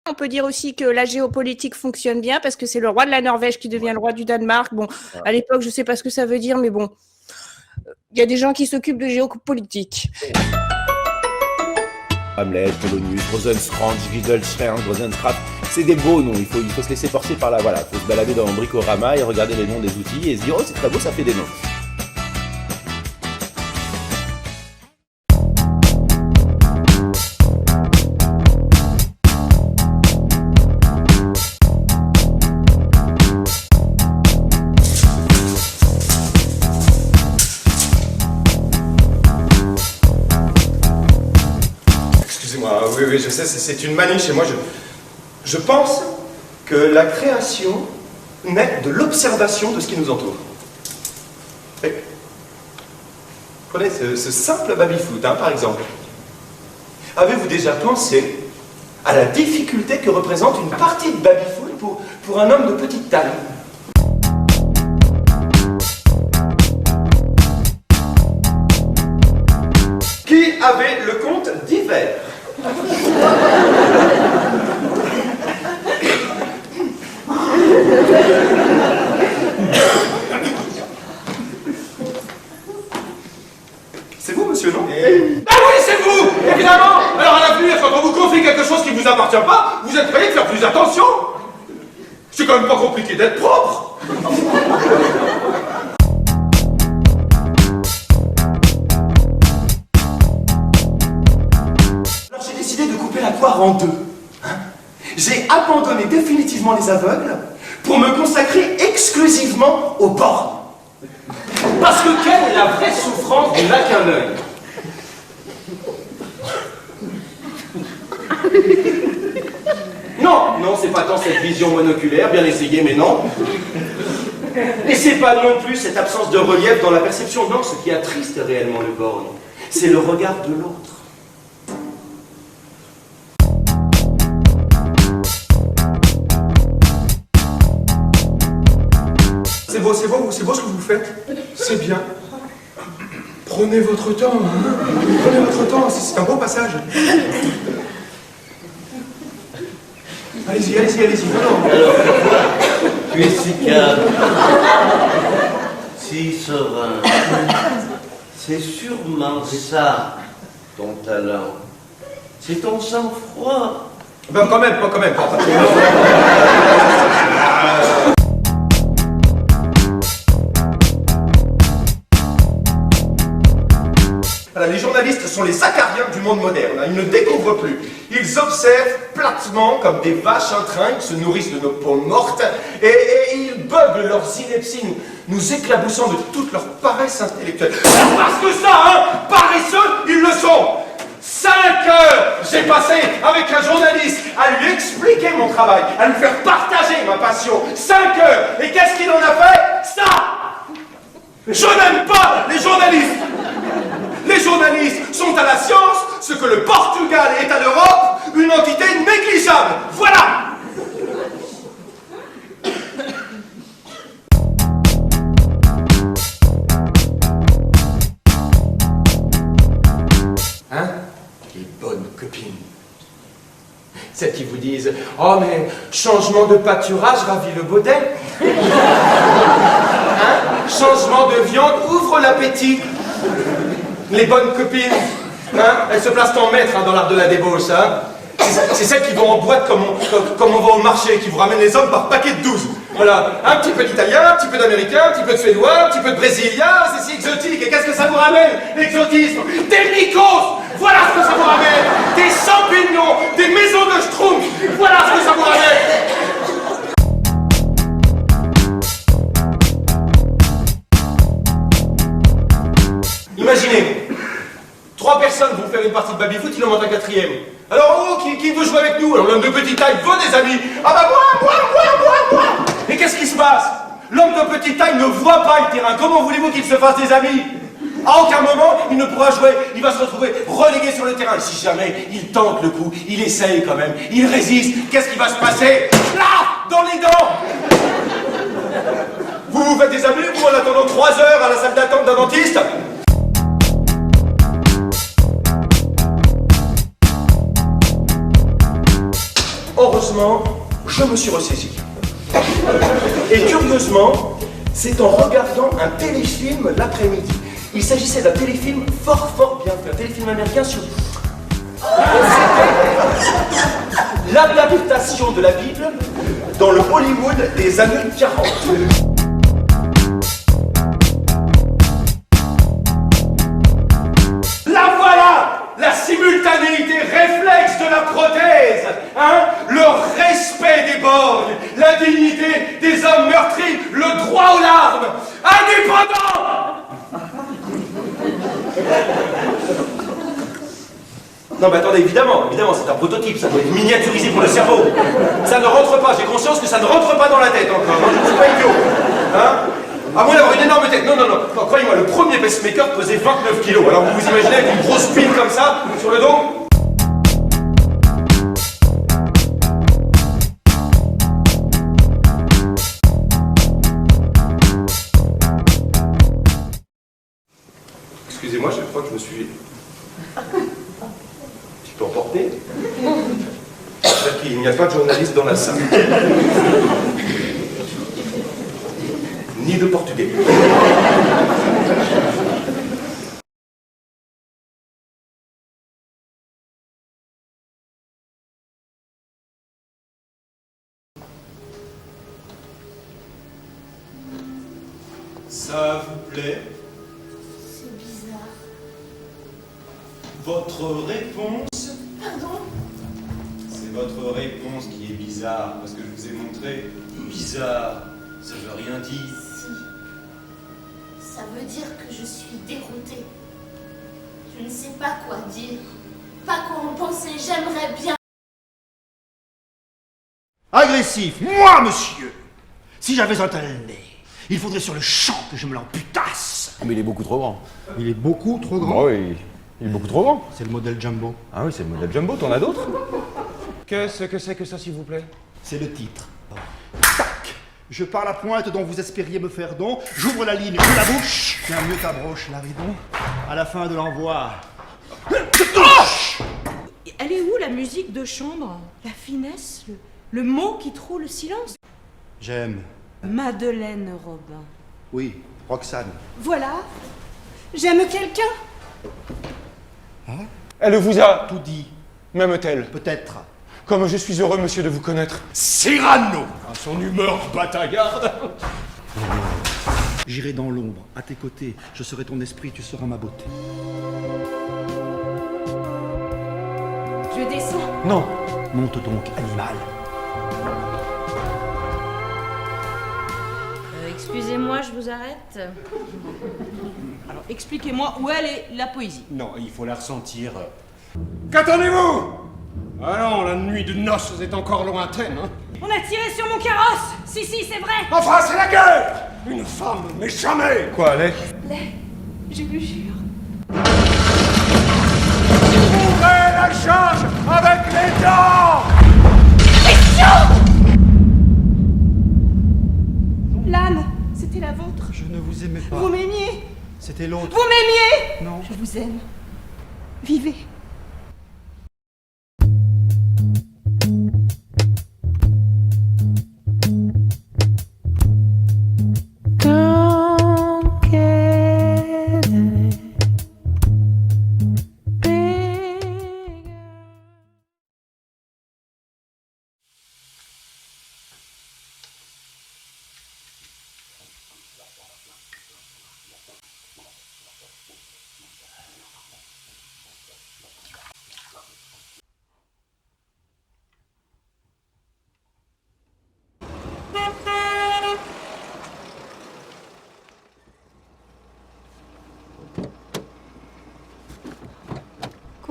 Speaker 5: On peut dire aussi que la géopolitique fonctionne bien, parce que c'est le roi de la Norvège qui devient le roi du Danemark. Bon, à l'époque, je sais pas ce que ça veut dire, mais bon, il y a des gens qui s'occupent de géopolitique.
Speaker 13: Hamlet, Polonius, Rosenkrantz, Giselher, Rosenkrantz, c'est des beaux noms, il faut se laisser porter par là, voilà, il faut se balader dans Bricorama et regarder les noms des outils et se dire oh c'est très beau, ça fait des noms.
Speaker 15: Oui, je sais, c'est une manie chez moi. Je pense que la création naît de l'observation de ce qui nous entoure. Et prenez ce simple baby-foot, hein, par exemple. Avez-vous déjà pensé à la difficulté que représente une partie de baby-foot pour un homme de petite taille ? Qui avait le compte d'hiver ? C'est vous, monsieur, non? Ah oui, c'est vous! Évidemment! Alors à l'avenir, quand on vous confie quelque chose qui ne vous appartient pas, vous êtes prêts à faire plus attention! C'est quand même pas compliqué d'être propre! La poire en deux. Hein? J'ai abandonné définitivement les aveugles pour me consacrer exclusivement aux bornes. Parce que quelle est la vraie souffrance du n'a qu'un œil? Non, c'est pas tant cette vision monoculaire, bien essayé, mais non. Et c'est pas non plus cette absence de relief dans la perception. Non, ce qui attriste réellement le borgne, c'est le regard de l'autre. C'est beau ce que vous faites. C'est bien. Prenez votre temps. Hein. Prenez votre temps, c'est un beau passage. Allez-y.
Speaker 16: Alors, tu es si calme, si serein. C'est sûrement ça, ton talent. C'est ton sang-froid.
Speaker 15: Ben quand même. Voilà, les journalistes sont les acariens du monde moderne. Ils ne découvrent plus. Ils observent platement comme des vaches en train. Ils se nourrissent de nos peaux mortes et ils beuglent leurs inepties, nous éclaboussant de toute leur paresse intellectuelle. Parce que ça, hein, paresseux, ils le sont. 5 heures, j'ai passé avec un journaliste à lui expliquer mon travail, à lui faire partager ma passion. 5 heures. Et qu'est-ce qu'il en a fait? Ça. Je n'aime pas les journalistes. Les journalistes sont à la science ce que le Portugal est à l'Europe, une entité négligeable. Voilà! Hein? Les bonnes copines. Celles qui vous disent « Oh, mais changement de pâturage ravit le baudet. » Hein? Changement de viande ouvre l'appétit. Les bonnes copines, hein? Elles se placent en maître, hein, dans l'art de la débauche. Hein? C'est celles qui vont en boîte comme on va au marché, qui vous ramènent les hommes par paquet de 12. Voilà, un petit peu d'italien, un petit peu d'américain, un petit peu de suédois, un petit peu de brésilien, c'est si exotique. Et qu'est-ce que ça vous ramène, l'exotisme? Des mycos! Voilà ce que ça vous ramène! Des champignons, des maisons de schtroumpfs! Voilà ce que ça vous ramène! Imaginez, 3 personnes vont faire une partie de baby-foot, il en manque un 4e. Alors, oh, qui veut jouer avec nous? Alors, l'homme de petite taille veut des amis. Ah bah, moi. Et qu'est-ce qui se passe? L'homme de petite taille ne voit pas le terrain. Comment voulez-vous qu'il se fasse des amis? À aucun moment, il ne pourra jouer. Il va se retrouver relégué sur le terrain. Et si jamais il tente le coup, il essaye quand même, il résiste, qu'est-ce qui va se passer? Là, dans les dents! Vous vous faites des amis, vous, en attendant 3 heures à la salle d'attente d'un dentiste? Heureusement, je me suis ressaisi. Et curieusement, c'est en regardant un téléfilm l'après-midi. Il s'agissait d'un téléfilm fort bien fait, un téléfilm américain sur... C'était l'adaptation de la Bible dans le Hollywood des années 40. La voilà! La simultanéité réflexe de la prothèse, hein? Le respect des bornes, la dignité des hommes meurtris, le droit aux larmes, indépendant! Non mais attendez, évidemment, c'est un prototype, ça doit être miniaturisé pour le cerveau. Ça ne rentre pas, j'ai conscience que ça ne rentre pas dans la tête encore, je ne suis pas idiot. Hein? À moins d'avoir une énorme tête. Non, croyez-moi, le premier pacemaker pesait 29 kilos. Alors vous vous imaginez avec une grosse pile comme ça, sur le dos? Excusez-moi, je crois que je me suis un petit peu emporté. C'est-à-dire qu'il n'y a pas de journaliste dans la salle. Ni de portugais. Ça vous plaît?
Speaker 12: C'est bizarre.
Speaker 15: Votre réponse?
Speaker 12: Pardon?
Speaker 15: C'est votre réponse qui est bizarre, parce que je vous ai montré bizarre. Ça veut rien dire.
Speaker 12: Si. Ça veut dire que je suis déroutée. Je ne sais pas quoi dire. Pas quoi en penser, j'aimerais bien.
Speaker 8: Agressif, moi, monsieur! Si j'avais un tel nez, il faudrait sur le champ que je me l'amputasse.
Speaker 7: Mais il est beaucoup trop grand.
Speaker 8: Il est beaucoup trop grand.
Speaker 7: Oh oui, il est beaucoup trop grand.
Speaker 8: C'est le modèle Jumbo.
Speaker 7: Ah oui, c'est le modèle Jumbo, t'en as d'autres? Qu'est-ce que c'est que ça, s'il vous plaît?
Speaker 8: C'est le titre. Tac! Je pars la pointe dont vous espériez me faire don, j'ouvre la ligne de la bouche, tiens mieux ta broche, Laridon. À la fin de l'envoi.
Speaker 17: Elle est où la musique de chambre? La finesse, le mot qui troue le silence?
Speaker 8: J'aime.
Speaker 17: Madeleine Robin.
Speaker 8: Oui, Roxane.
Speaker 5: Voilà. J'aime quelqu'un.
Speaker 8: Hein?
Speaker 15: Elle vous a
Speaker 8: tout dit.
Speaker 15: M'aime-t-elle?
Speaker 8: Peut-être.
Speaker 15: Comme je suis heureux, monsieur, de vous connaître.
Speaker 8: Cyrano!
Speaker 15: À son humeur bataillarde.
Speaker 8: J'irai dans l'ombre, à tes côtés. Je serai ton esprit, tu seras ma beauté.
Speaker 5: Je descends.
Speaker 15: Non.
Speaker 8: Monte donc, animal.
Speaker 17: Excusez-moi, je vous arrête. Alors, expliquez-moi où elle est, la poésie.
Speaker 8: Non, il faut la ressentir. Qu'attendez-vous? Ah non, la nuit de noces est encore lointaine, hein?
Speaker 5: On a tiré sur mon carrosse. Si, c'est vrai.
Speaker 8: Enfin, c'est la guerre! Une femme, mais jamais!
Speaker 15: Quoi, allez?
Speaker 5: Je le jure.
Speaker 8: Ouvrez la charge avec les dents!
Speaker 5: L'âme, c'était la vôtre.
Speaker 8: Je ne vous aimais pas.
Speaker 5: Vous m'aimiez.
Speaker 8: C'était l'autre.
Speaker 5: Vous m'aimiez.
Speaker 8: Non.
Speaker 5: Je vous aime. Vivez.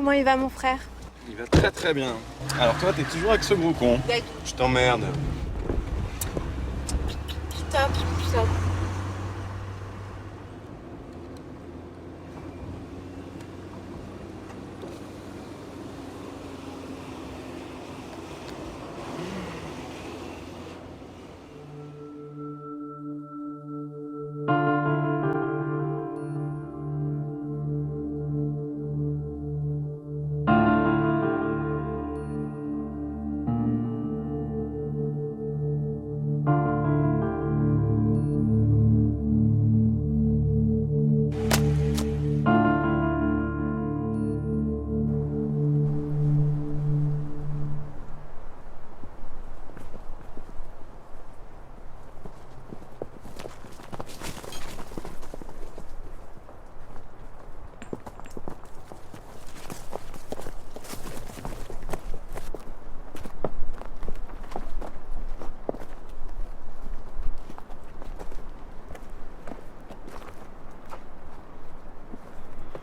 Speaker 18: Comment il va mon frère?
Speaker 4: Il va très très bien. Alors toi, t'es toujours avec ce gros con. Je t'emmerde.
Speaker 18: Putain, putain.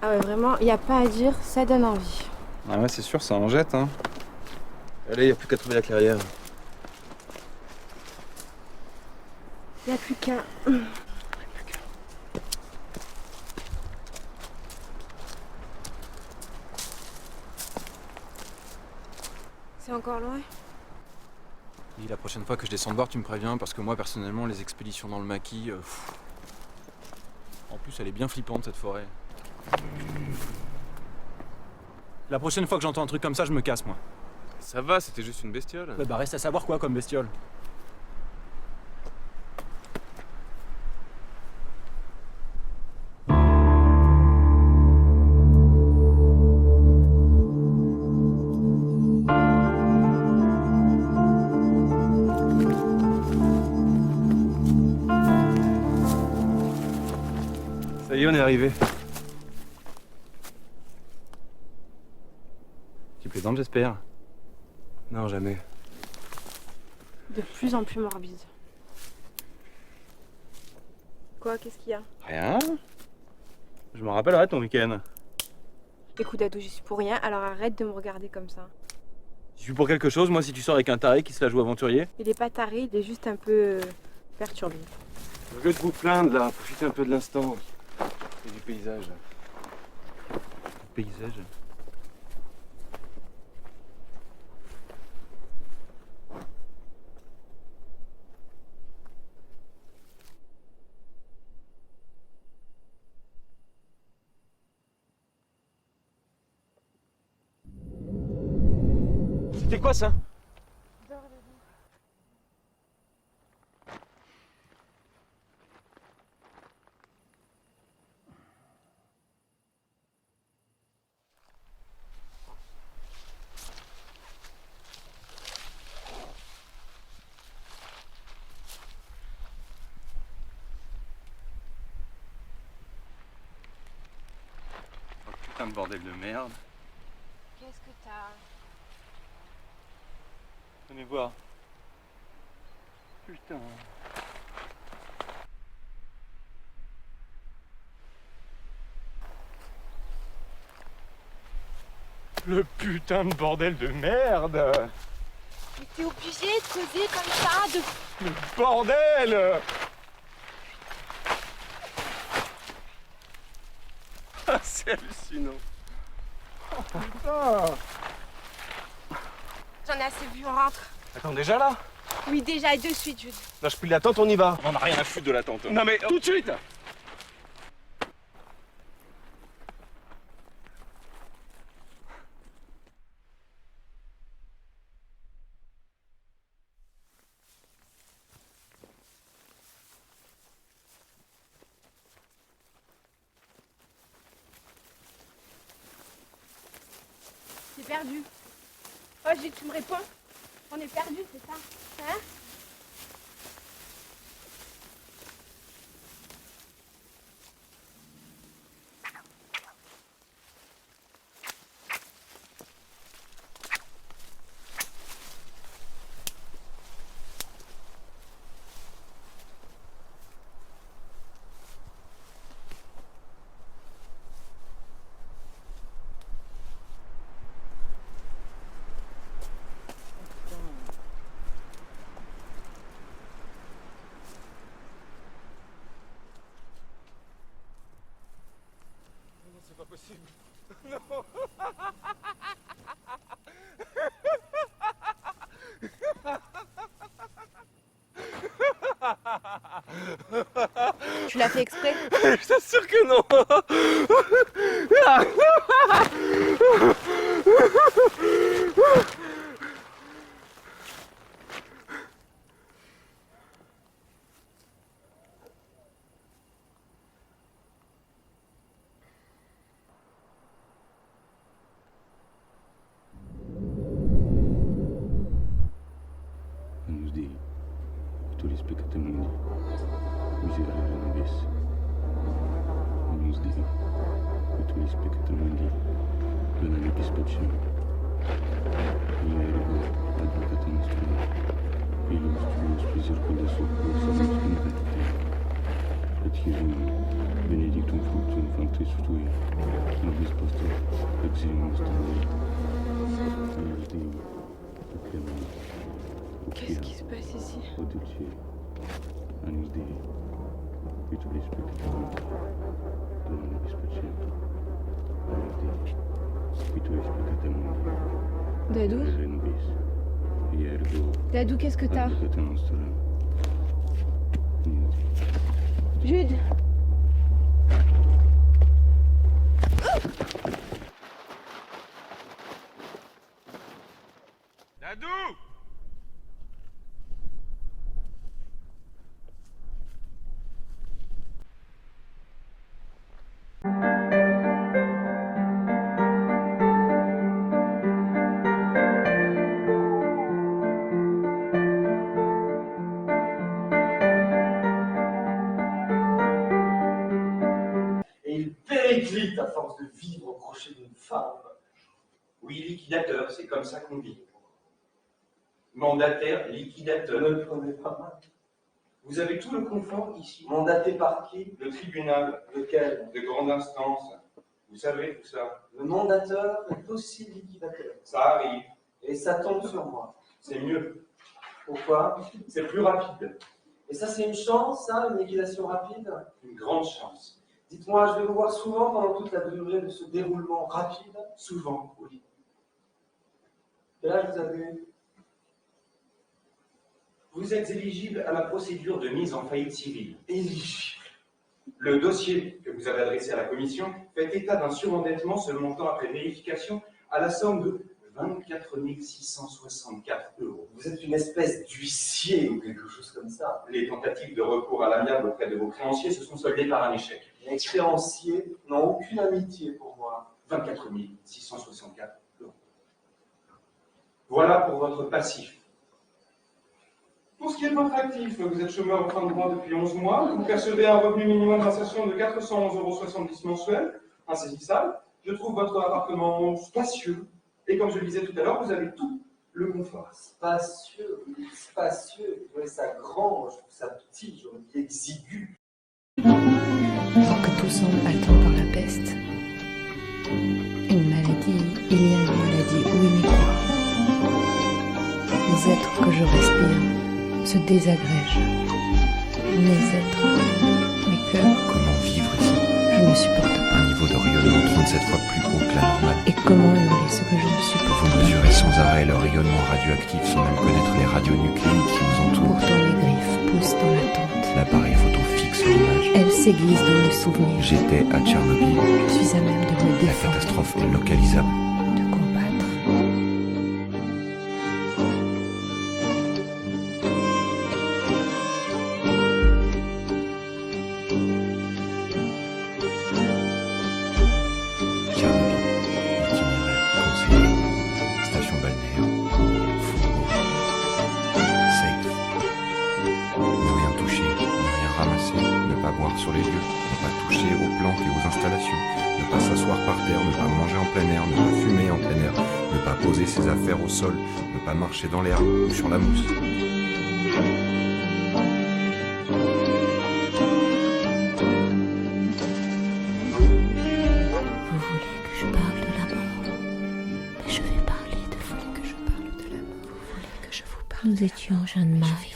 Speaker 18: Ah ouais, vraiment, il n'y a pas à dire, ça donne envie.
Speaker 4: Ah ouais, c'est sûr, ça en jette, hein. Allez, y a plus qu'à trouver la clairière.
Speaker 18: Il n'y a plus qu'un. C'est encore loin?
Speaker 4: Oui, la prochaine fois que je descends de bord, tu me préviens, parce que moi, personnellement, les expéditions dans le maquis... En plus, elle est bien flippante, cette forêt. La prochaine fois que j'entends un truc comme ça, je me casse, moi.
Speaker 19: Ça va, c'était juste une bestiole.
Speaker 4: Ouais, bah reste à savoir quoi comme bestiole.
Speaker 19: Ça y est, on est arrivé.
Speaker 4: Tu plaisantes, j'espère.
Speaker 19: Non, jamais.
Speaker 18: De plus en plus morbide. Quoi, qu'est-ce qu'il y a?
Speaker 4: Rien. Je m'en rappellerai ton week-end.
Speaker 18: Écoute, Ado, j'y suis pour rien, alors arrête de me regarder comme ça.
Speaker 4: Je suis pour quelque chose, moi, si tu sors avec un taré qui se la joue aventurier.
Speaker 18: Il est pas taré, il est juste un peu perturbé.
Speaker 19: Au lieu de vous plaindre, là, profitez un peu de l'instant. Et du paysage.
Speaker 4: Paysage.
Speaker 19: C'était quoi ça?
Speaker 4: Oh putain de bordel de merde.
Speaker 18: Qu'est-ce que t'as?
Speaker 4: Venez voir. Putain. Le putain de bordel de merde.
Speaker 18: Mais t'es obligé de causer comme ça, de...
Speaker 4: Le bordel. Ah, c'est hallucinant. Oh putain.
Speaker 18: J'en ai assez vu, on rentre.
Speaker 19: Attends, déjà là?
Speaker 18: Oui, déjà, et de suite, Jude.
Speaker 19: Non, je plie la tente, on y va.
Speaker 4: On en a rien à foutre de la tente.
Speaker 19: Non mais tout de suite.
Speaker 18: C'est perdu. Oh, Jude, tu me réponds? On est perdu, c'est ça? Hein? Tu l'as fait exprès?
Speaker 19: Je t'assure que non.
Speaker 20: Anus Dei, Vitoris peccata mundi, miserere nobis. Anus Dei, Vitoris peccata mundi, dona nobis pacem. Ea ergo advocata nostrum, illos tuos misericordia succurs amus benedicte. Et Jesum, benedictum fructum ventris tui, nobis pastor, exilium nostrum. Anus Dei, pacem.
Speaker 18: Qu'est-ce qui se passe ici?
Speaker 20: O Dulce, Anus Dei, Vitoris peccata mundi, dona nobis pacem. Anus Dei, Vitoris peccata mundi,
Speaker 18: Dadou?
Speaker 20: miserere nobis. Ea ergo
Speaker 18: Dadou, qu'est-ce que t'as?
Speaker 20: advocata nostrum.
Speaker 18: Jude!
Speaker 19: Dadou!
Speaker 15: Et il périclite à force de vivre au crochet d'une femme. Oui, liquidateur, c'est comme ça qu'on dit. Mandataire, liquidateur. Ne le prenez pas mal. Vous avez tout le confort ici. Mandaté par qui? Le tribunal. Lequel? De grande instance. Vous savez tout ça. Le mandateur est aussi liquidateur. Ça arrive. Et ça tombe sur moi. C'est mieux. Pourquoi? C'est plus rapide. Et ça, c'est une chance, ça, une liquidation rapide? Une grande chance. Dites-moi, je vais vous voir souvent pendant toute la durée de ce déroulement rapide? Souvent, oui. Quel âge vous avez? Vous êtes éligible à la procédure de mise en faillite civile. Éligible. Le dossier que vous avez adressé à la commission fait état d'un surendettement se montant après vérification à la somme de 24 664 €. Vous êtes une espèce d'huissier ou quelque chose comme ça. Les tentatives de recours à l'amiable auprès de vos créanciers se sont soldées par un échec. Les créanciers n'ont aucune amitié pour moi. 24 664 €. Voilà pour votre passif. Pour ce qui est de votre actif, vous êtes chômeur en fin de droit depuis 11 mois, vous percevez un revenu minimum d'insertion de 411,70 € mensuels, insaisissable. Je trouve votre appartement spacieux, et comme je le disais tout à l'heure, vous avez tout le confort. Spacieux, oui, spacieux, je trouvais ça grand, je trouve ça petit, j'aurais dit exigu.
Speaker 14: Alors que tout semble atteint par la peste, une maladie, il y a une maladie où il n'y croit. Les êtres que je respire se désagrègent. Mes êtres, mes cœurs.
Speaker 21: Comment vivre ici?
Speaker 14: Je ne supporte pas.
Speaker 21: Un niveau de rayonnement 37 fois plus haut que la normale.
Speaker 14: Et comment hurler ce que je ne supporte pas?
Speaker 21: Vous mesurez sans arrêt le rayonnement radioactif sans même connaître les radionucléides qui vous entourent.
Speaker 14: Pourtant mes griffes poussent dans l'attente.
Speaker 21: L'appareil photo fixe l'image.
Speaker 14: Elles s'aiguisent dans mes souvenirs.
Speaker 21: J'étais à Tchernobyl.
Speaker 14: Je suis à même de me
Speaker 21: La
Speaker 14: défendre.
Speaker 21: catastrophe est localisable.
Speaker 14: De combattre.
Speaker 21: Station balnéaire, football, safe, ne rien toucher, ne rien ramasser, ne pas boire sur les lieux, ne pas toucher aux plantes et aux installations, ne pas s'asseoir par terre, ne pas manger en plein air, ne pas fumer en plein air, ne pas poser ses affaires au sol, ne pas marcher dans l'herbe ou sur la mousse.
Speaker 14: Nous étions jeunes mariés.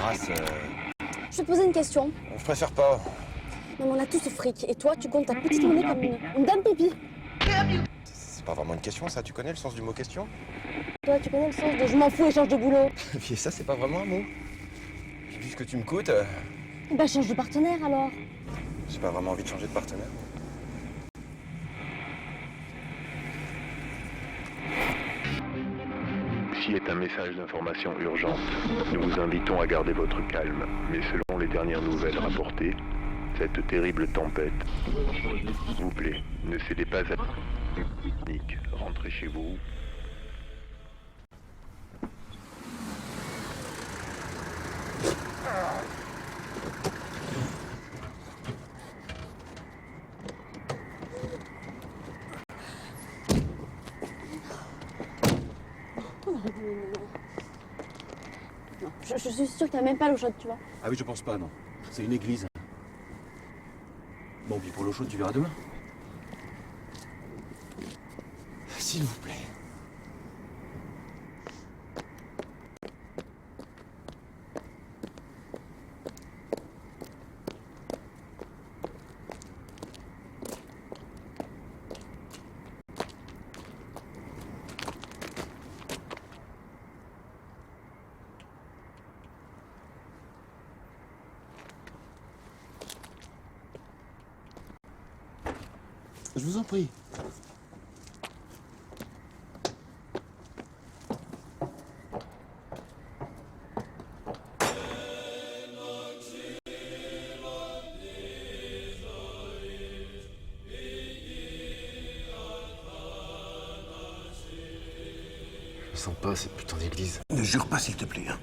Speaker 6: race.
Speaker 1: Je vais te poser une question.
Speaker 6: Je préfère pas.
Speaker 1: Non, mais on a tous ce fric. Et toi, tu comptes ta petite monnaie comme une dame pipi.
Speaker 6: C'est pas vraiment une question, ça. Tu connais le sens du mot question?
Speaker 1: Toi, tu connais le sens de je m'en fous et change de boulot.
Speaker 6: Et ça, c'est pas vraiment un mot. Vu ce que tu me coûtes,
Speaker 1: Bah, change de partenaire alors.
Speaker 6: j'ai pas vraiment envie de changer de partenaire.
Speaker 22: Ceci est un message d'information urgente. Nous vous invitons à garder votre calme. Mais selon les dernières nouvelles rapportées, cette terrible tempête, s'il vous plaît, ne cédez pas à la panique. Rentrez chez vous.
Speaker 1: Non, je suis sûre que t'as même pas l'eau chaude, tu vois.
Speaker 23: Ah oui, je pense pas, non. C'est une église. Bon, puis pour l'eau chaude, tu verras demain. S'il vous plaît. Je vous en prie. Je sens pas cette putain d'église.
Speaker 6: Ne jure pas, s'il te plaît. Hein.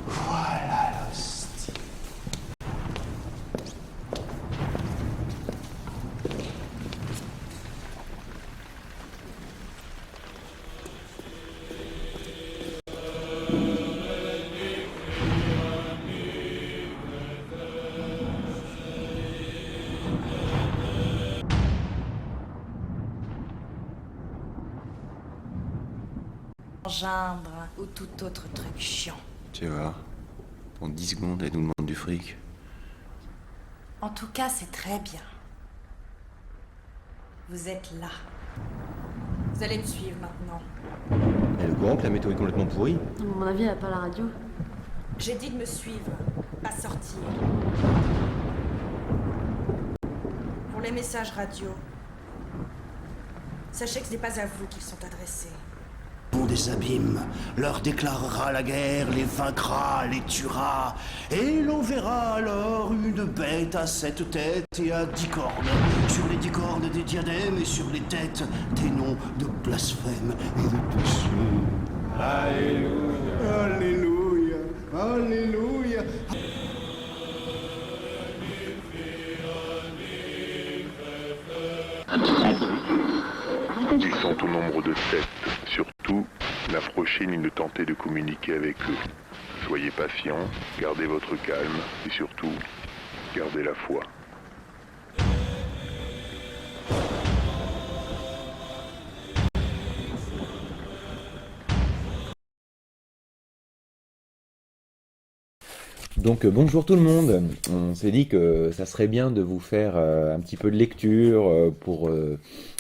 Speaker 23: Voilà l'hostie.
Speaker 17: Gindre ou tout autre truc chiant.
Speaker 21: Tu vois, en 10 secondes, elle nous demande du fric.
Speaker 17: En tout cas, c'est très bien. Vous êtes là. Vous allez me suivre maintenant.
Speaker 21: Elle est au courant que la météo est complètement pourrie?
Speaker 1: À mon avis, elle a pas la radio.
Speaker 17: J'ai dit de me suivre, pas sortir. Pour les messages radio, sachez que ce n'est pas à vous qu'ils sont adressés.
Speaker 8: Des abîmes, leur déclarera la guerre, les vaincra, les tuera, et l'on verra alors une bête à 7 têtes et à 10 cornes, sur les 10 cornes des diadèmes et sur les têtes des noms de blasphème et de péché. Alléluia, Alléluia, Alléluia.
Speaker 22: Ils sont au nombre de 7. Surtout, n'approchez ni ne tentez de communiquer avec eux. Soyez patients, gardez votre calme et surtout, gardez la foi.
Speaker 13: Donc bonjour tout le monde, on s'est dit que ça serait bien de vous faire un petit peu de lecture pour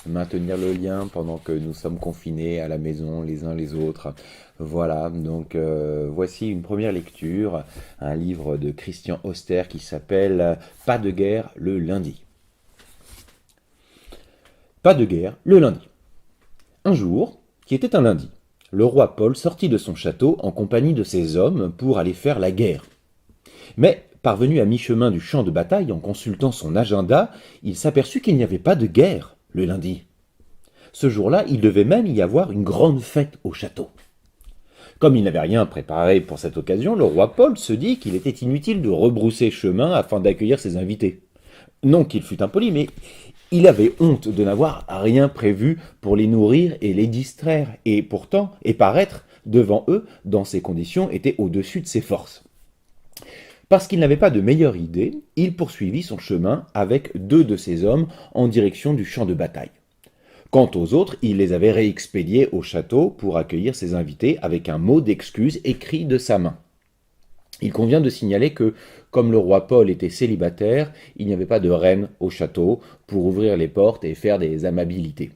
Speaker 13: maintenir le lien pendant que nous sommes confinés à la maison les uns les autres. Voilà, donc voici une première lecture, un livre de Christian Auster qui s'appelle « Pas de guerre le lundi ». Pas de guerre le lundi. Un jour, qui était un lundi, le roi Paul sortit de son château en compagnie de ses hommes pour aller faire la guerre. Mais, parvenu à mi-chemin du champ de bataille en consultant son agenda, il s'aperçut qu'il n'y avait pas de guerre le lundi. Ce jour-là, il devait même y avoir une grande fête au château. Comme il n'avait rien préparé pour cette occasion, le roi Paul se dit qu'il était inutile de rebrousser chemin afin d'accueillir ses invités. Non qu'il fût impoli, mais il avait honte de n'avoir rien prévu pour les nourrir et les distraire, et pourtant, paraître devant eux, dans ces conditions, était au-dessus de ses forces. Parce qu'il n'avait pas de meilleure idée, il poursuivit son chemin avec 2 de ses hommes en direction du champ de bataille. Quant aux autres, il les avait réexpédiés au château pour accueillir ses invités avec un mot d'excuse écrit de sa main. Il convient de signaler que, comme le roi Paul était célibataire, il n'y avait pas de reine au château pour ouvrir les portes et faire des amabilités.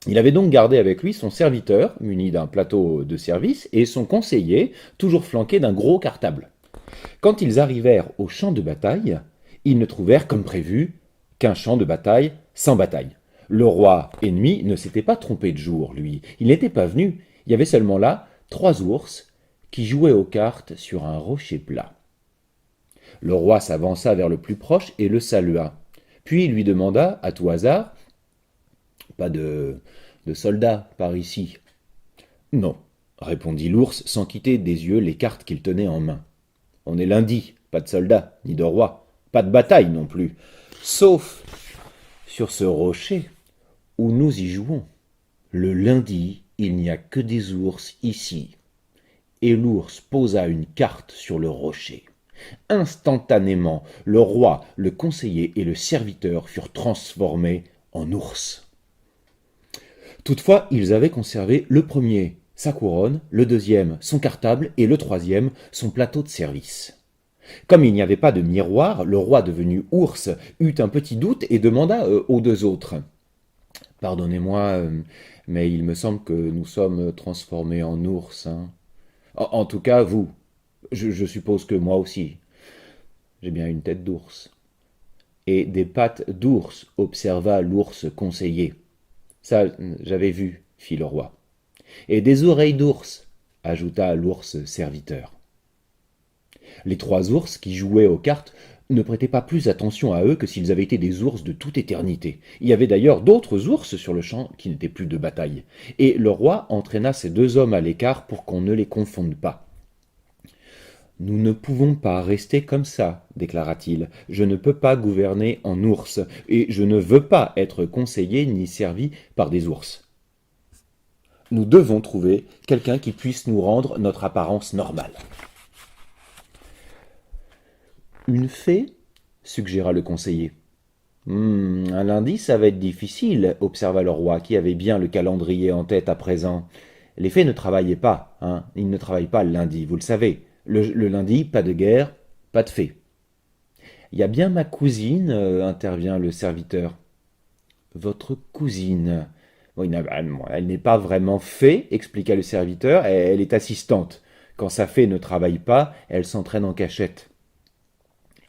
Speaker 13: Il avait donc gardé avec lui son serviteur, muni d'un plateau de service, et son conseiller, toujours flanqué d'un gros cartable. Quand ils arrivèrent au champ de bataille, ils ne trouvèrent, comme prévu, qu'un champ de bataille sans bataille. Le roi ennemi ne s'était pas trompé de jour, lui. Il n'était pas venu. Il y avait seulement là 3 ours qui jouaient aux cartes sur un rocher plat. Le roi s'avança vers le plus proche et le salua. Puis il lui demanda, à tout hasard, « Pas de soldats par ici ?» ?»« Non, » répondit l'ours sans quitter des yeux les cartes qu'il tenait en main. « On est lundi, pas de soldats, ni de roi, pas de bataille non plus, sauf sur ce rocher où nous y jouons. Le lundi, il n'y a que des ours ici. » Et l'ours posa une carte sur le rocher. Instantanément, le roi, le conseiller et le serviteur furent transformés en ours. Toutefois, ils avaient conservé le premier, sa couronne, le deuxième, son cartable, et le troisième, son plateau de service. Comme il n'y avait pas de miroir, le roi devenu ours eut un petit doute et demanda aux 2 autres. « Pardonnez-moi, mais il me semble que nous sommes transformés en ours, hein. En tout cas, vous. Je suppose que moi aussi. J'ai bien une tête d'ours. » « Et des pattes d'ours, observa l'ours conseiller. « Ça, j'avais vu, fit le roi. »« Et des oreilles d'ours, ajouta l'ours serviteur. » Les 3 ours qui jouaient aux cartes ne prêtaient pas plus attention à eux que s'ils avaient été des ours de toute éternité. Il y avait d'ailleurs d'autres ours sur le champ qui n'étaient plus de bataille. Et le roi entraîna ces 2 hommes à l'écart pour qu'on ne les confonde pas. « Nous ne pouvons pas rester comme ça, déclara-t-il. Je ne peux pas gouverner en ours, et je ne veux pas être conseillé ni servi par des ours. Nous devons trouver quelqu'un qui puisse nous rendre notre apparence normale. » « Une fée ?» suggéra le conseiller. « Un lundi, ça va être difficile, » observa le roi, qui avait bien le calendrier en tête à présent. « Les fées ne travaillaient pas, hein. Ils ne travaillent pas le lundi, vous le savez. Le lundi, pas de guerre, pas de fée. »« Il y a bien ma cousine, intervient le serviteur. »« Votre cousine ? Elle n'est pas vraiment fée, expliqua le serviteur, elle est assistante. Quand sa fée ne travaille pas, elle s'entraîne en cachette. »«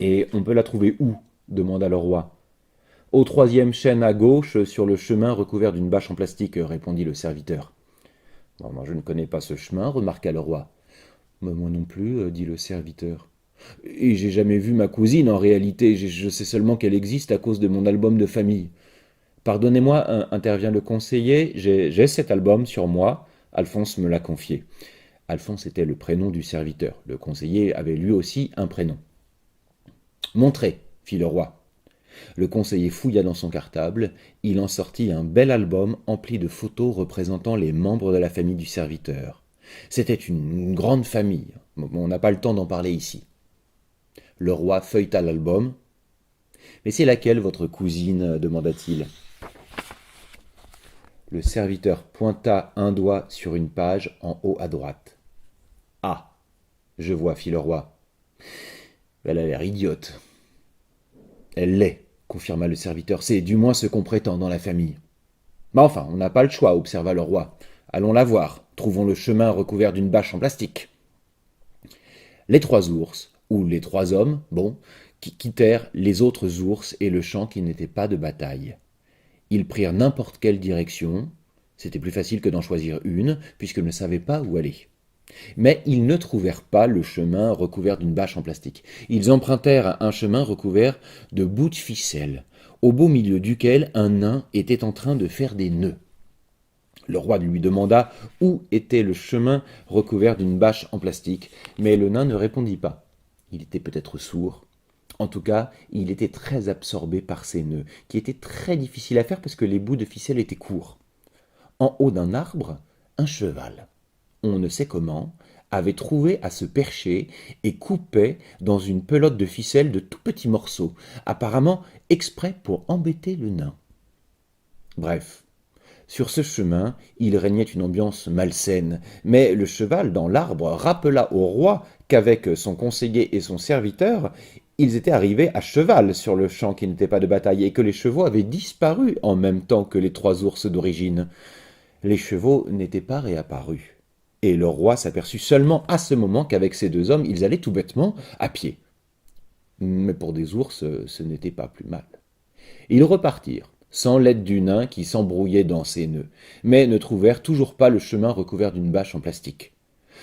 Speaker 13: Et on peut la trouver où ? demanda le roi. « Au 3e chêne à gauche, sur le chemin recouvert d'une bâche en plastique, répondit le serviteur. « Moi, je ne connais pas ce chemin, remarqua le roi. « Moi non plus, dit le serviteur. « Et j'ai jamais vu ma cousine, en réalité, je sais seulement qu'elle existe à cause de mon album de famille. »« Pardonnez-moi, intervient le conseiller, j'ai cet album sur moi, Alphonse me l'a confié. » Alphonse était le prénom du serviteur. Le conseiller avait lui aussi un prénom. « Montrez, » fit le roi. Le conseiller fouilla dans son cartable, il en sortit un bel album empli de photos représentant les membres de la famille du serviteur. C'était une grande famille, on n'a pas le temps d'en parler ici. Le roi feuilleta l'album. « Mais c'est laquelle, votre cousine ? demanda-t-il. Le serviteur pointa un doigt sur une page en haut à droite. « Ah, je vois, fit le roi. Elle a l'air idiote. »« Elle l'est, confirma le serviteur. C'est du moins ce qu'on prétend dans la famille. »« Mais enfin, on n'a pas le choix, observa le roi. Allons la voir. Trouvons le chemin recouvert d'une bâche en plastique. » Les 3 ours, ou les 3 hommes, quittèrent les autres ours et le champ qui n'était pas de bataille. Ils prirent n'importe quelle direction. C'était plus facile que d'en choisir une, puisqu'ils ne savaient pas où aller. Mais ils ne trouvèrent pas le chemin recouvert d'une bâche en plastique. Ils empruntèrent un chemin recouvert de bouts de ficelle, au beau milieu duquel un nain était en train de faire des nœuds. Le roi lui demanda où était le chemin recouvert d'une bâche en plastique, mais le nain ne répondit pas. Il était peut-être sourd. En tout cas, il était très absorbé par ces nœuds, qui étaient très difficiles à faire parce que les bouts de ficelle étaient courts. En haut d'un arbre, un cheval, on ne sait comment, avait trouvé à se percher et coupait dans une pelote de ficelle de tout petits morceaux, apparemment exprès pour embêter le nain. Bref, Sur ce chemin, il régnait une ambiance malsaine, mais le cheval dans l'arbre rappela au roi qu'avec son conseiller et son serviteur, ils étaient arrivés à cheval sur le champ qui n'était pas de bataille et que les chevaux avaient disparu en même temps que les 3 ours d'origine. Les chevaux n'étaient pas réapparus. Et le roi s'aperçut seulement à ce moment qu'avec ces 2 hommes, ils allaient tout bêtement à pied. Mais pour des ours, ce n'était pas plus mal. Ils repartirent, sans l'aide du nain qui s'embrouillait dans ses nœuds, mais ne trouvèrent toujours pas le chemin recouvert d'une bâche en plastique.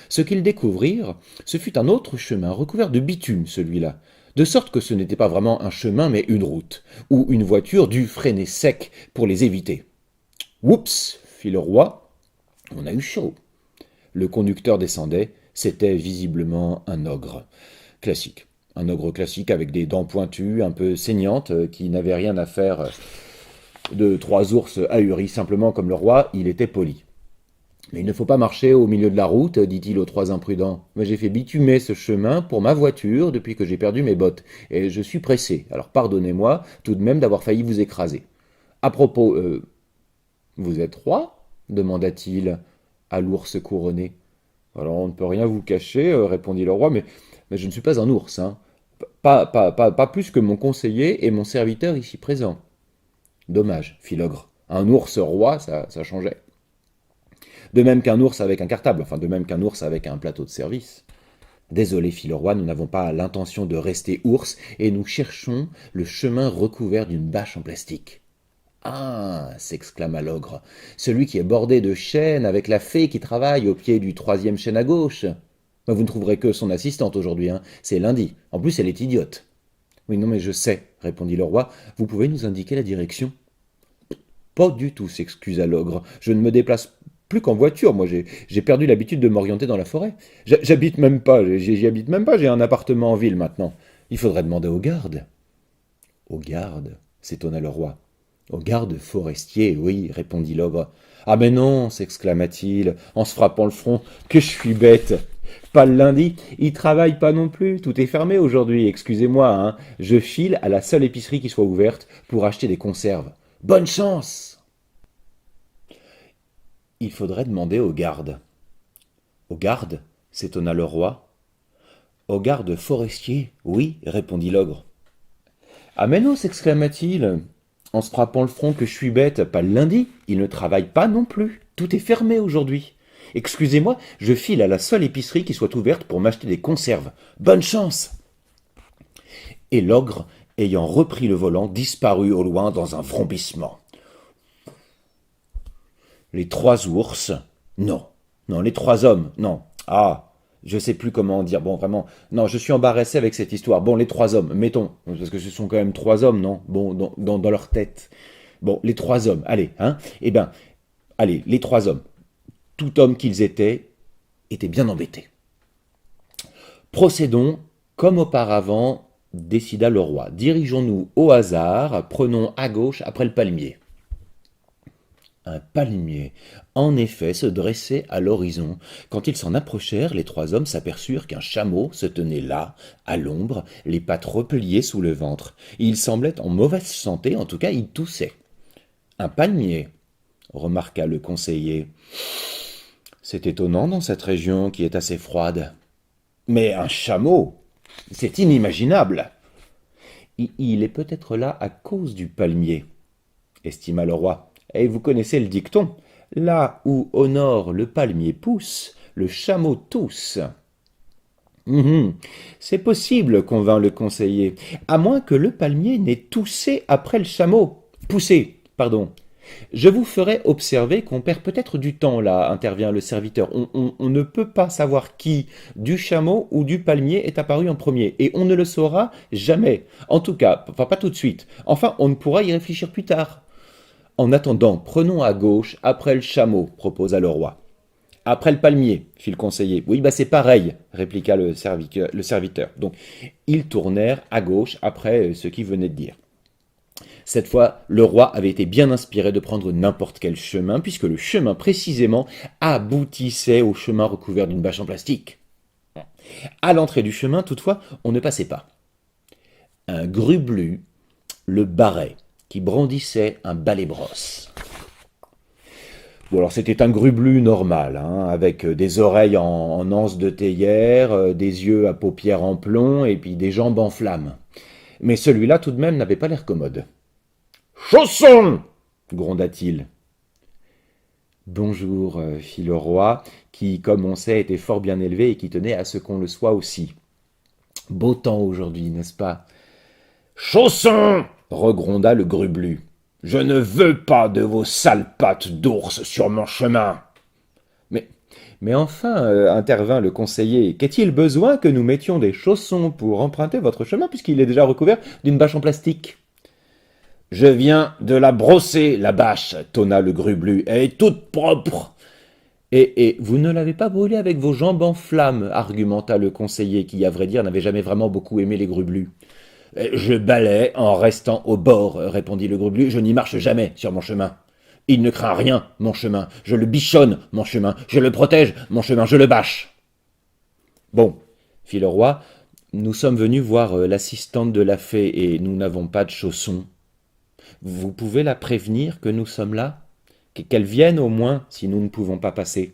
Speaker 13: Ce qu'ils découvrirent, ce fut un autre chemin recouvert de bitume, celui-là, de sorte que ce n'était pas vraiment un chemin, mais une route, où une voiture dut freiner sec pour les éviter. « Oups !» fit le roi, « on a eu chaud. » Le conducteur descendait, c'était visiblement un ogre. Classique. Un ogre classique avec des dents pointues, un peu saignantes, qui n'avait rien à faire de 3 ours ahuris. Simplement, comme le roi, il était poli. « Mais il ne faut pas marcher au milieu de la route, dit-il aux 3 imprudents. Mais j'ai fait bitumer ce chemin pour ma voiture depuis que j'ai perdu mes bottes, et je suis pressé. Alors pardonnez-moi tout de même d'avoir failli vous écraser. À propos, vous êtes roi ? Demanda-t-il à l'ours couronné. Alors on ne peut rien vous cacher, répondit le roi, mais je ne suis pas un ours, hein. Pas plus que mon conseiller et mon serviteur ici présent. Dommage, fit l'ogre. Un ours roi, ça changeait. De même qu'un ours avec un cartable, enfin de même qu'un ours avec un plateau de service. Désolé, fit le roi, nous n'avons pas l'intention de rester ours, et nous cherchons le chemin recouvert d'une bâche en plastique. Ah, s'exclama l'ogre, celui qui est bordé de chênes avec la fée qui travaille au pied du 3e chêne à gauche. Mais vous ne trouverez que son assistante aujourd'hui, hein. C'est lundi. En plus, elle est idiote. Oui, non, mais je sais, répondit le roi. Vous pouvez nous indiquer la direction? Pas du tout, s'excusa l'ogre. Je ne me déplace plus qu'en voiture. Moi, j'ai perdu l'habitude de m'orienter dans la forêt. J'y habite même pas, j'ai un appartement en ville maintenant. Il faudrait demander aux gardes. Aux gardes, s'étonna le roi. Aux gardes forestiers, oui, répondit l'ogre. Ah mais non, s'exclama-t-il, en se frappant le front, que je suis bête. Pas le lundi, ils travaillent pas non plus, tout est fermé aujourd'hui, excusez-moi, hein. Je file à la seule épicerie qui soit ouverte pour acheter des conserves. Bonne chance! Il faudrait demander aux gardes. Aux gardes? S'étonna le roi. Aux gardes forestiers, oui, répondit l'ogre. Ah mais non, s'exclama-t-il, en se frappant le front, que je suis bête, pas le lundi, ils ne travaillent pas non plus, tout est fermé aujourd'hui. Excusez-moi, je file à la seule épicerie qui soit ouverte pour m'acheter des conserves. Bonne chance! Et l'ogre, ayant repris le volant, disparut au loin dans un vrombissement. Les 3 ours, non, les 3 hommes, non. Ah, je sais plus comment dire, bon, vraiment, non, je suis embarrassé avec cette histoire. Bon, les 3 hommes, mettons, parce que ce sont quand même 3 hommes, non? Bon, dans leur tête. Bon, les 3 hommes, allez, hein? Eh ben, allez, les 3 hommes. Tout homme qu'ils étaient bien embêtés. Procédons comme auparavant, décida le roi. Dirigeons-nous au hasard, prenons à gauche après le palmier. Un palmier, en effet, se dressait à l'horizon. Quand ils s'en approchèrent, les 3 hommes s'aperçurent qu'un chameau se tenait là, à l'ombre, les pattes repliées sous le ventre. Il semblait en mauvaise santé, en tout cas il toussait. Un palmier, remarqua le conseiller. C'est étonnant dans cette région qui est assez froide. Mais un chameau, c'est inimaginable. Il est peut-être là à cause du palmier, estima le roi. Et vous connaissez le dicton, là où au nord le palmier pousse, le chameau tousse. C'est possible, convint le conseiller, à moins que le palmier n'ait toussé après le chameau. Poussé, pardon. Je vous ferai observer qu'on perd peut-être du temps, là, intervient le serviteur. On ne peut pas savoir qui, du chameau ou du palmier, est apparu en premier, et on ne le saura jamais. En tout cas, enfin pas tout de suite. Enfin, on ne pourra y réfléchir plus tard. En attendant, prenons à gauche, après le chameau, proposa le roi. Après le palmier, fit le conseiller. Oui, c'est pareil, répliqua le serviteur. Donc, ils tournèrent à gauche après ce qu'il venait de dire. Cette fois, le roi avait été bien inspiré de prendre n'importe quel chemin, puisque le chemin, précisément, aboutissait au chemin recouvert d'une bâche en plastique. À l'entrée du chemin, toutefois, on ne passait pas. Un grublu le barrait, qui brandissait un balai-brosse. Bon, alors c'était un grublu normal, hein, avec des oreilles en anse de théière, des yeux à paupières en plomb et puis des jambes en flammes. Mais celui-là tout de même n'avait pas l'air commode. « Chausson !» gronda-t-il. « Bonjour, fit le roi, qui, comme on sait, était fort bien élevé et qui tenait à ce qu'on le soit aussi. Beau temps aujourd'hui, n'est-ce pas ? Chausson ! Regronda le grublu. Je ne veux pas de vos sales pattes d'ours sur mon chemin. Mais enfin, intervint le conseiller, qu'est-il besoin que nous mettions des chaussons pour emprunter votre chemin puisqu'il est déjà recouvert d'une bâche en plastique ? Je viens de la brosser, la bâche, tonna le grublu. Elle est toute propre. Et vous ne l'avez pas brûlée avec vos jambes en flammes, argumenta le conseiller, qui, à vrai dire, n'avait jamais vraiment beaucoup aimé les grublus. Je balais en restant au bord, répondit le grublu. Je n'y marche jamais sur mon chemin. Il ne craint rien, mon chemin. Je le bichonne, mon chemin. Je le protège, mon chemin. Je le bâche. Bon, fit le roi, nous sommes venus voir l'assistante de la fée et nous n'avons pas de chaussons. Vous pouvez la prévenir que nous sommes là ? Qu'elle vienne au moins si nous ne pouvons pas passer.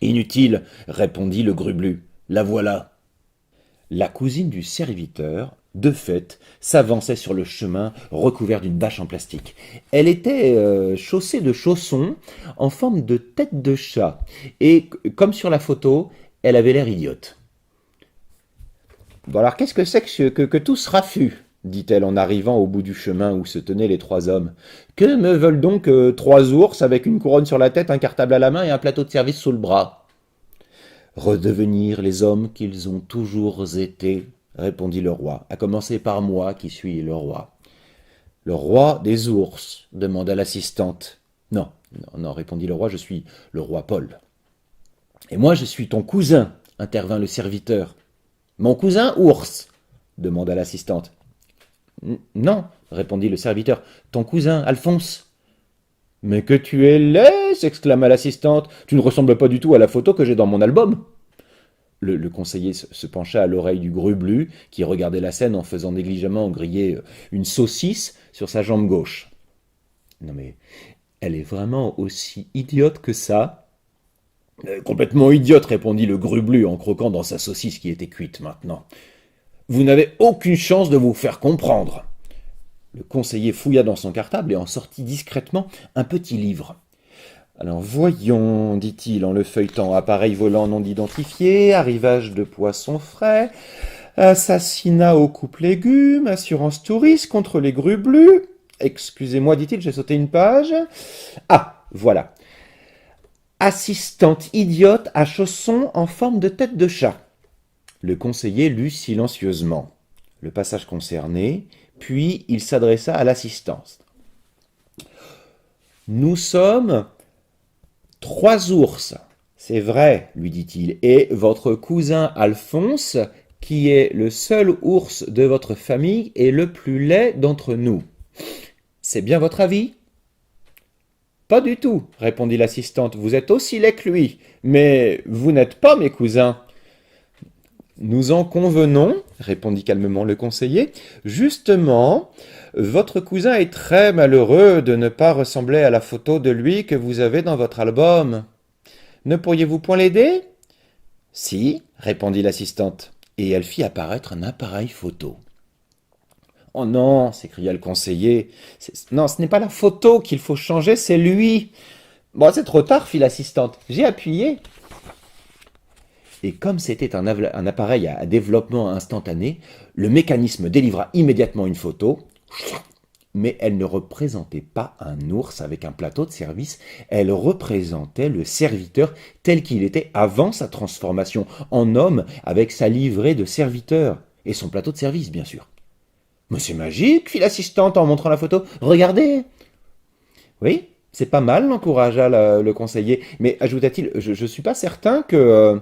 Speaker 13: Inutile, répondit le grublu. La voilà. La cousine du serviteur, de fait, s'avançait sur le chemin recouvert d'une bâche en plastique. Elle était chaussée de chaussons en forme de tête de chat, et comme sur la photo, elle avait l'air idiote. « Bon alors qu'est-ce que c'est que tout ce raffut ?» dit-elle en arrivant au bout du chemin où se tenaient les trois hommes. « Que me veulent donc trois ours avec une couronne sur la tête, un cartable à la main et un plateau de service sous le bras ?» Redevenir les hommes qu'ils ont toujours été, répondit le roi, à commencer par moi qui suis le roi. Le roi des ours, demanda l'assistante. Non, répondit le roi, je suis le roi Paul. Et moi je suis ton cousin, intervint le serviteur. Mon cousin ours, demanda l'assistante. Non, répondit le serviteur, ton cousin Alphonse. Mais que tu es laid, s'exclama l'assistante. Tu ne ressembles pas du tout à la photo que j'ai dans mon album. Le conseiller se pencha à l'oreille du grublu, qui regardait la scène en faisant négligemment griller une saucisse sur sa jambe gauche. Non mais, elle est vraiment aussi idiote que ça ? Complètement idiote, répondit le grublu en croquant dans sa saucisse qui était cuite maintenant. Vous n'avez aucune chance de vous faire comprendre. Le conseiller fouilla dans son cartable et en sortit discrètement un petit livre. Alors voyons, dit-il en le feuilletant, appareil volant non identifié, arrivage de poissons frais, assassinat au couple légumes, assurance touriste contre les grublus. Excusez-moi, dit-il, j'ai sauté une page. Ah, voilà. Assistante idiote à chaussons en forme de tête de chat. Le conseiller lut silencieusement le passage concerné, puis il s'adressa à l'assistante. Nous sommes 3 ours, c'est vrai, lui dit-il, et votre cousin Alphonse, qui est le seul ours de votre famille et le plus laid d'entre nous. C'est bien votre avis ? Pas du tout, répondit l'assistante, vous êtes aussi laid que lui, mais vous n'êtes pas mes cousins. Nous en convenons, répondit calmement le conseiller. Justement, votre cousin est très malheureux de ne pas ressembler à la photo de lui que vous avez dans votre album. Ne pourriez-vous point l'aider ? Si, répondit l'assistante, et elle fit apparaître un appareil photo. Oh non, s'écria le conseiller. Non, ce n'est pas la photo qu'il faut changer, c'est lui. Bon, c'est trop tard, fit l'assistante. J'ai appuyé. Et comme c'était un appareil à développement instantané, le mécanisme délivra immédiatement une photo, mais elle ne représentait pas un ours avec un plateau de service, elle représentait le serviteur tel qu'il était avant sa transformation en homme avec sa livrée de serviteur et son plateau de service, bien sûr. « Mais c'est magique !» fit l'assistante en montrant la photo. « Regardez !» Oui, c'est pas mal, l'encouragea le conseiller. Mais, ajouta-t-il, je suis pas certain que...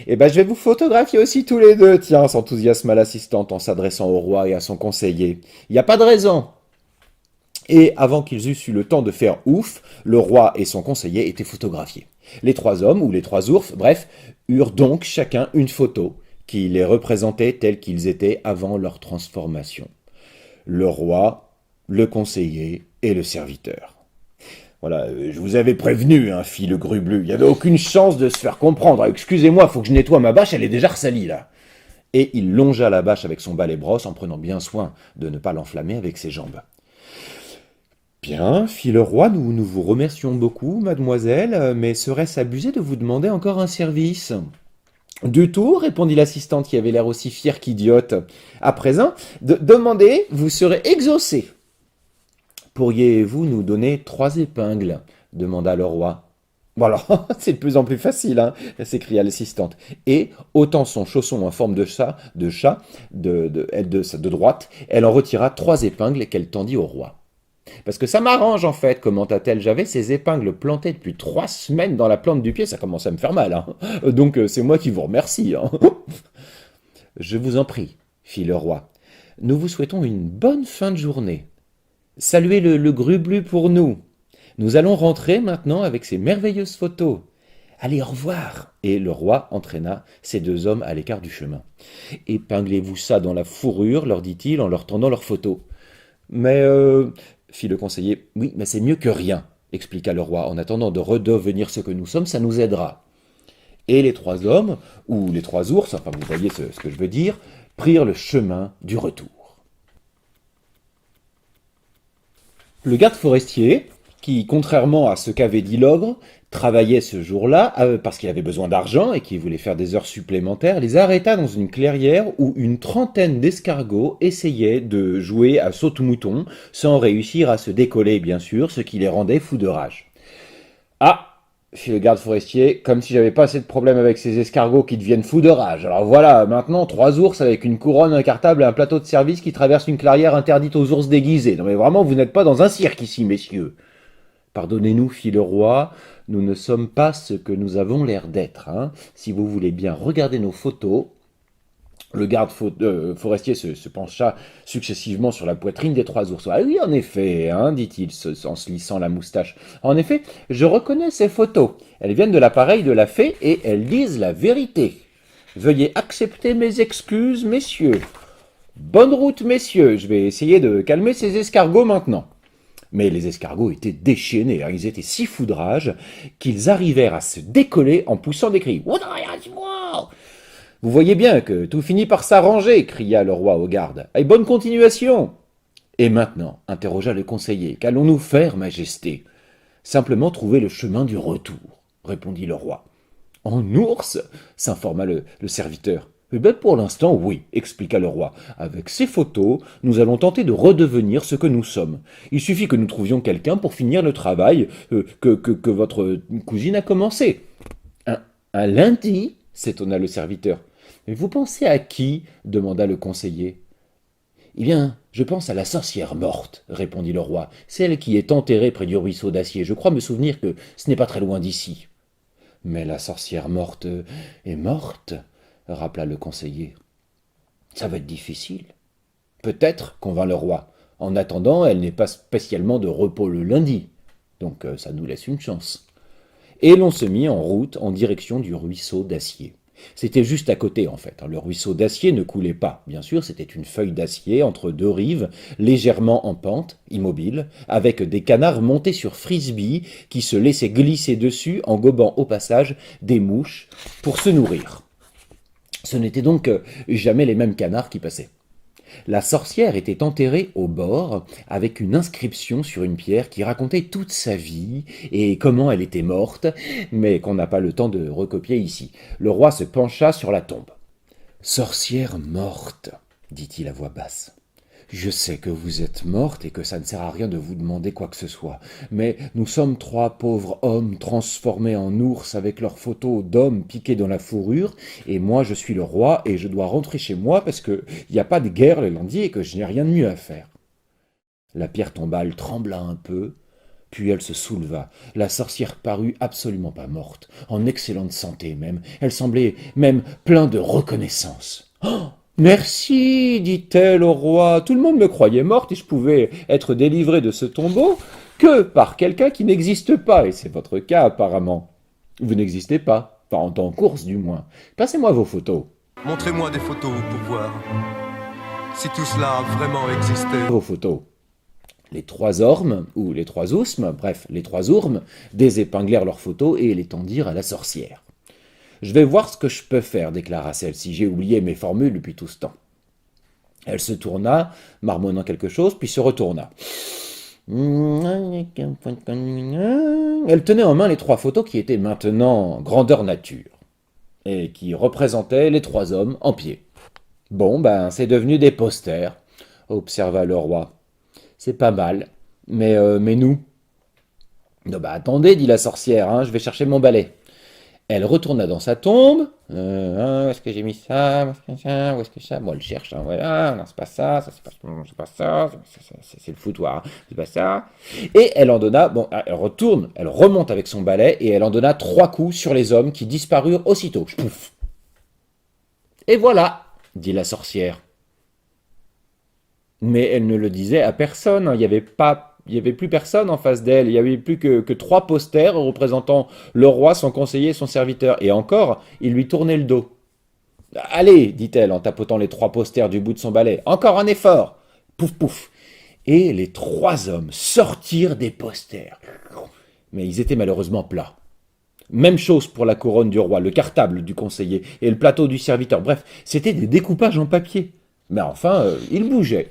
Speaker 13: je vais vous photographier aussi tous les deux, tiens, s'enthousiasma l'assistante en s'adressant au roi et à son conseiller. Il n'y a pas de raison. Et avant qu'ils eussent eu le temps de faire ouf, le roi et son conseiller étaient photographiés. Les 3 hommes, ou les 3 ours, bref, eurent donc chacun une photo qui les représentait tels qu'ils étaient avant leur transformation. Le roi, le conseiller et le serviteur. Voilà, je vous avais prévenu, hein, fit le grublu. Il n'y avait aucune chance de se faire comprendre. Excusez-moi, faut que je nettoie ma bâche, elle est déjà ressalie, là. Et il longea la bâche avec son balai brosse en prenant bien soin de ne pas l'enflammer avec ses jambes. Bien, fit le roi, nous vous remercions beaucoup, mademoiselle, mais serait-ce abusé de vous demander encore un service ? Du tout, répondit l'assistante qui avait l'air aussi fière qu'idiote. À présent, demandez, vous serez exaucé. Pourriez-vous nous donner 3 épingles ? Demanda le roi. Bon alors, c'est de plus en plus facile, hein, s'écria l'assistante. Et, ôtant son chausson en forme de chat, de droite, elle en retira 3 épingles qu'elle tendit au roi. Parce que ça m'arrange en fait, commenta-t-elle, j'avais ces épingles plantées depuis 3 semaines dans la plante du pied, ça commence à me faire mal, hein. Donc c'est moi qui vous remercie. Hein. Je vous en prie, fit le roi. Nous vous souhaitons une bonne fin de journée. Saluez le grublu pour nous. Nous allons rentrer maintenant avec ces merveilleuses photos. Allez, au revoir. Et le roi entraîna ces 2 hommes à l'écart du chemin. Épinglez-vous ça dans la fourrure, leur dit-il en leur tendant leurs photos. Mais fit le conseiller. Oui, mais c'est mieux que rien, expliqua le roi. En attendant de redevenir ce que nous sommes, ça nous aidera. Et les 3 hommes, ou les 3 ours, enfin vous voyez ce que je veux dire, prirent le chemin du retour. Le garde forestier, qui, contrairement à ce qu'avait dit l'ogre, travaillait ce jour-là parce qu'il avait besoin d'argent et qu'il voulait faire des heures supplémentaires, les arrêta dans une clairière où une trentaine d'escargots essayaient de jouer à saute-mouton sans réussir à se décoller, bien sûr, ce qui les rendait fous de rage. « Ah !» fit le garde forestier, comme si j'avais pas assez de problèmes avec ces escargots qui deviennent fous de rage. Alors voilà, maintenant 3 ours avec une couronne, un cartable et un plateau de service qui traversent une clairière interdite aux ours déguisés. Non mais vraiment, vous n'êtes pas dans un cirque ici, messieurs. Pardonnez-nous, fit le roi, nous ne sommes pas ce que nous avons l'air d'être. Hein. Si vous voulez bien regarder nos photos. Le garde forestier se pencha successivement sur la poitrine des 3 ours. « Ah oui, en effet, hein, dit-il en se lissant la moustache. En effet, je reconnais ces photos. Elles viennent de l'appareil de la fée et elles disent la vérité. Veuillez accepter mes excuses, messieurs. Bonne route, messieurs. Je vais essayer de calmer ces escargots maintenant. » Mais les escargots étaient déchaînés, hein. Ils étaient si fous de rage qu'ils arrivèrent à se décoller en poussant des cris. « Vous voyez bien que tout finit par s'arranger, cria le roi au garde. Allez, bonne continuation. Et maintenant, interrogea le conseiller, qu'allons-nous faire, majesté? Simplement trouver le chemin du retour, répondit le roi. En ours? S'informa le serviteur. Eh bien, pour l'instant, oui, expliqua le roi. Avec ces photos, nous allons tenter de redevenir ce que nous sommes. Il suffit que nous trouvions quelqu'un pour finir le travail que votre cousine a commencé. Un lundi? S'étonna le serviteur. Mais vous pensez à qui? Demanda le conseiller. Eh bien, je pense à la sorcière morte, répondit le roi, celle qui est enterrée près du ruisseau d'Acier. Je crois me souvenir que ce n'est pas très loin d'ici. Mais la sorcière morte est morte, rappela le conseiller. Ça va être difficile. Peut-être, convint le roi. En attendant, elle n'est pas spécialement de repos le lundi. Donc ça nous laisse une chance. Et l'on se mit en route en direction du ruisseau d'Acier. C'était juste à côté, en fait. Le ruisseau d'Acier ne coulait pas. Bien sûr, c'était une feuille d'acier entre 2 rives, légèrement en pente, immobile, avec des canards montés sur frisbee qui se laissaient glisser dessus en gobant au passage des mouches pour se nourrir. Ce n'étaient donc jamais les mêmes canards qui passaient. La sorcière était enterrée au bord avec une inscription sur une pierre qui racontait toute sa vie et comment elle était morte, mais qu'on n'a pas le temps de recopier ici. Le roi se pencha sur la tombe. « Sorcière morte, dit-il à voix basse. Je sais que vous êtes morte et que ça ne sert à rien de vous demander quoi que ce soit, mais nous sommes 3 pauvres hommes transformés en ours avec leurs photos d'hommes piqués dans la fourrure, et moi je suis le roi et je dois rentrer chez moi parce qu'il n'y a pas de guerre le lundi et que je n'ai rien de mieux à faire. » La pierre tombale trembla un peu, puis elle se souleva. La sorcière parut absolument pas morte, en excellente santé même. Elle semblait même pleine de reconnaissance. « Oh ! Merci, dit-elle au roi. Tout le monde me croyait morte et je pouvais être délivrée de ce tombeau que par quelqu'un qui n'existe pas. Et c'est votre cas, apparemment. Vous n'existez pas. Pas en temps course, du moins. Passez-moi vos photos.
Speaker 15: Montrez-moi des photos pour voir si tout cela a vraiment existé.
Speaker 13: Vos photos. Les 3 ormes, ou les 3 ousmes, bref, les 3 ourmes, désépinglèrent leurs photos et les tendirent à la sorcière. « Je vais voir ce que je peux faire, déclara celle-ci. J'ai oublié mes formules depuis tout ce temps. » Elle se tourna, marmonnant quelque chose, puis se retourna. Elle tenait en main les 3 photos qui étaient maintenant grandeur nature, et qui représentaient les 3 hommes en pied. « Bon, ben, c'est devenu des posters, observa le roi. C'est pas mal, mais nous ? Non, bah attendez, dit la sorcière, hein, je vais chercher mon balai. Elle retourna dans sa tombe. Où est-ce que j'ai mis ça? Où est-ce que ça? Bon, elle cherche, hein, voilà, non, c'est pas ça, ça c'est pas ça, c'est le foutoir, hein, c'est pas ça. Et elle en donna, bon, elle retourne, elle remonte avec son balai et elle en donna 3 coups sur les hommes qui disparurent aussitôt. Pouf. Et voilà, dit la sorcière. Mais elle ne le disait à personne, il n'y avait plus personne en face d'elle, il n'y avait plus que 3 posters représentant le roi, son conseiller et son serviteur, et encore, il lui tournait le dos. « Allez, dit-elle en tapotant les 3 posters du bout de son balai, encore un effort !» Pouf, pouf. Et les 3 hommes sortirent des posters. Mais ils étaient malheureusement plats. Même chose pour la couronne du roi, le cartable du conseiller et le plateau du serviteur. Bref, c'était des découpages en papier. Mais enfin, ils bougeaient.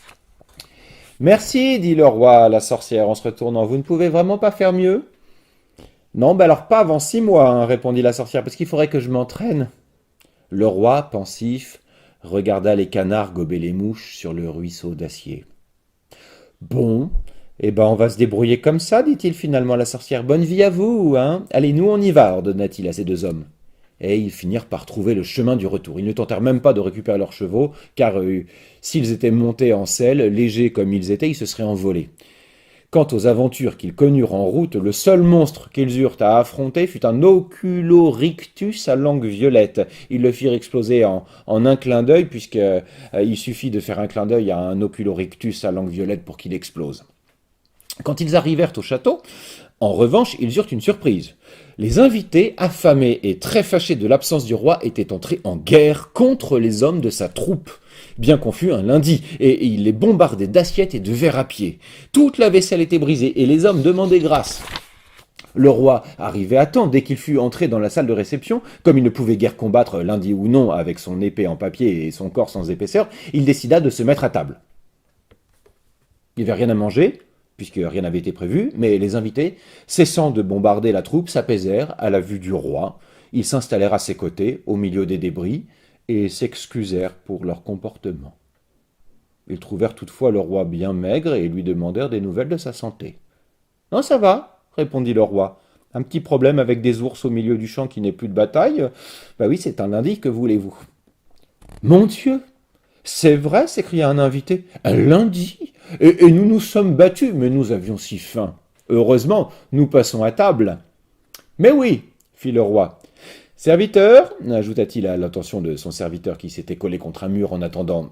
Speaker 13: « Merci, dit le roi à la sorcière en se retournant. Vous ne pouvez vraiment pas faire mieux ? » Non, ben alors pas avant 6 mois, hein, répondit la sorcière, parce qu'il faudrait que je m'entraîne. Le roi, pensif, regarda les canards gober les mouches sur le ruisseau d'acier. Bon, eh ben on va se débrouiller comme ça, dit-il finalement à la sorcière. Bonne vie à vous, hein. Allez, nous on y va, ordonna-t-il à ces 2 hommes. Et ils finirent par trouver le chemin du retour. Ils ne tentèrent même pas de récupérer leurs chevaux, car s'ils étaient montés en selle, légers comme ils étaient, ils se seraient envolés. Quant aux aventures qu'ils connurent en route, le seul monstre qu'ils eurent à affronter fut un oculorictus à langue violette. Ils le firent exploser en un clin d'œil, puisqu'il suffit de faire un clin d'œil à un oculorictus à langue violette pour qu'il explose. Quand ils arrivèrent au château, en revanche, ils eurent une surprise. Les invités, affamés et très fâchés de l'absence du roi, étaient entrés en guerre contre les hommes de sa troupe, bien qu'on fût un lundi, et ils les bombardaient d'assiettes et de verres à pied. Toute la vaisselle était brisée, et les hommes demandaient grâce. Le roi arrivait à temps dès qu'il fut entré dans la salle de réception. Comme il ne pouvait guère combattre lundi ou non avec son épée en papier et son corps sans épaisseur, il décida de se mettre à table. Il n'y avait rien à manger, puisque rien n'avait été prévu, mais les invités, cessant de bombarder la troupe, s'apaisèrent à la vue du roi. Ils s'installèrent à ses côtés, au milieu des débris, et s'excusèrent pour leur comportement. Ils trouvèrent toutefois le roi bien maigre et lui demandèrent des nouvelles de sa santé. « Non, ça va, » répondit le roi. « Un petit problème avec des ours au milieu du champ qui n'est plus de bataille ? Bah oui, c'est un lundi, que voulez-vous ?»« Mon Dieu ! C'est vrai, s'écria un invité. Un lundi ? Et nous nous sommes battus, mais nous avions si faim. Heureusement, nous passons à table. Mais oui, fit le roi. Serviteur, ajouta-t-il à l'attention de son serviteur qui s'était collé contre un mur en attendant.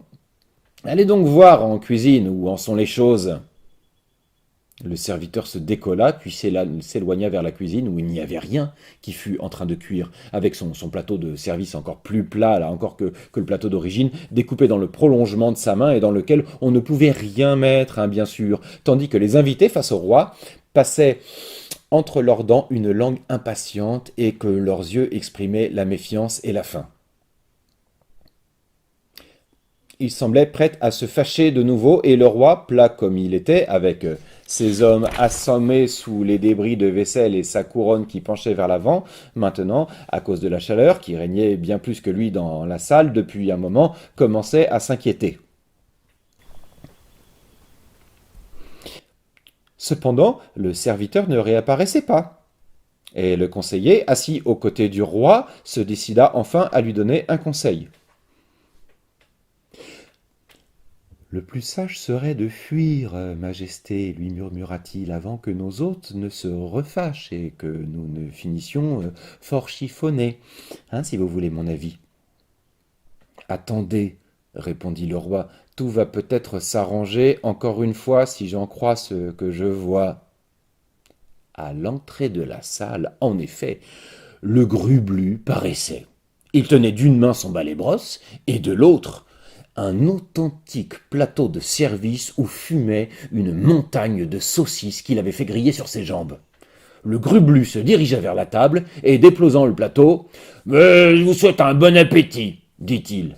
Speaker 13: Allez donc voir en cuisine où en sont les choses. Le serviteur se décolla, puis s'éloigna vers la cuisine où il n'y avait rien qui fût en train de cuire, avec son plateau de service encore plus plat là encore que le plateau d'origine, découpé dans le prolongement de sa main et dans lequel on ne pouvait rien mettre, hein, bien sûr, tandis que les invités face au roi passaient entre leurs dents une langue impatiente et que leurs yeux exprimaient la méfiance et la faim. Il semblait prêt à se fâcher de nouveau, et le roi, plat comme il était, avec ses hommes assommés sous les débris de vaisselle et sa couronne qui penchait vers l'avant, maintenant, à cause de la chaleur qui régnait bien plus que lui dans la salle depuis un moment, commençait à s'inquiéter. Cependant, le serviteur ne réapparaissait pas, et le conseiller, assis aux côtés du roi, se décida enfin à lui donner un conseil. « Le plus sage serait de fuir, Majesté, lui murmura-t-il, avant que nos hôtes ne se refâchent et que nous ne finissions fort chiffonnés, hein, si vous voulez mon avis. »« Attendez, répondit le roi, tout va peut-être s'arranger encore une fois si j'en crois ce que je vois. » À l'entrée de la salle, en effet, le grublu paraissait. Il tenait d'une main son balai-brosse et de l'autre un authentique plateau de service où fumait une montagne de saucisses qu'il avait fait griller sur ses jambes. Le grublu se dirigea vers la table et, déplosant le plateau, « Je vous souhaite un bon appétit », dit-il.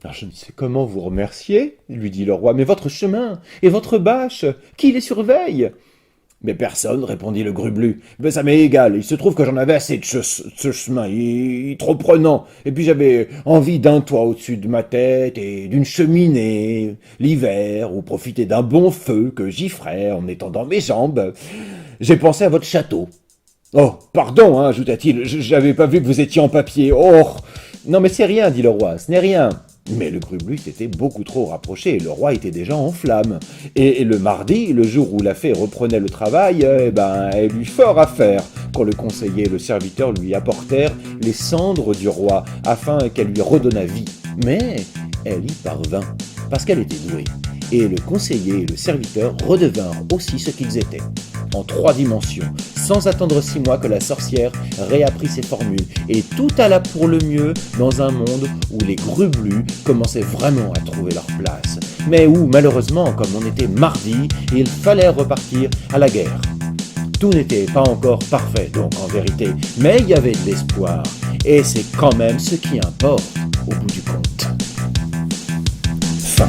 Speaker 13: « Je ne sais comment vous remercier, » lui dit le roi, « mais votre chemin et votre bâche, qui les surveille ?» Mais personne, répondit le grublu. Ben, ça m'est égal, il se trouve que j'en avais assez de ce chemin, il est trop prenant. Et puis j'avais envie d'un toit au-dessus de ma tête et d'une cheminée, l'hiver, ou profiter d'un bon feu que j'y ferais en étendant mes jambes. J'ai pensé à votre château. Oh, pardon, ajouta-t-il, j'avais pas vu que vous étiez en papier. Oh, non mais c'est rien, dit le roi, ce n'est rien. Mais le grublu s'était beaucoup trop rapproché et le roi était déjà en flammes. Et le mardi, le jour où la fée reprenait le travail, elle eut fort à faire quand le conseiller et le serviteur lui apportèrent les cendres du roi afin qu'elle lui redonnât vie. Mais elle y parvint, parce qu'elle était douée. Et le conseiller et le serviteur redevinrent aussi ce qu'ils étaient, en 3 dimensions, sans attendre 6 mois que la sorcière réapprit ses formules, et tout alla pour le mieux dans un monde où les grublus commençaient vraiment à trouver leur place, mais où, malheureusement, comme on était mardi, il fallait repartir à la guerre. Tout n'était pas encore parfait, donc, en vérité, mais il y avait de l'espoir, et c'est quand même ce qui importe au bout du compte. Fin.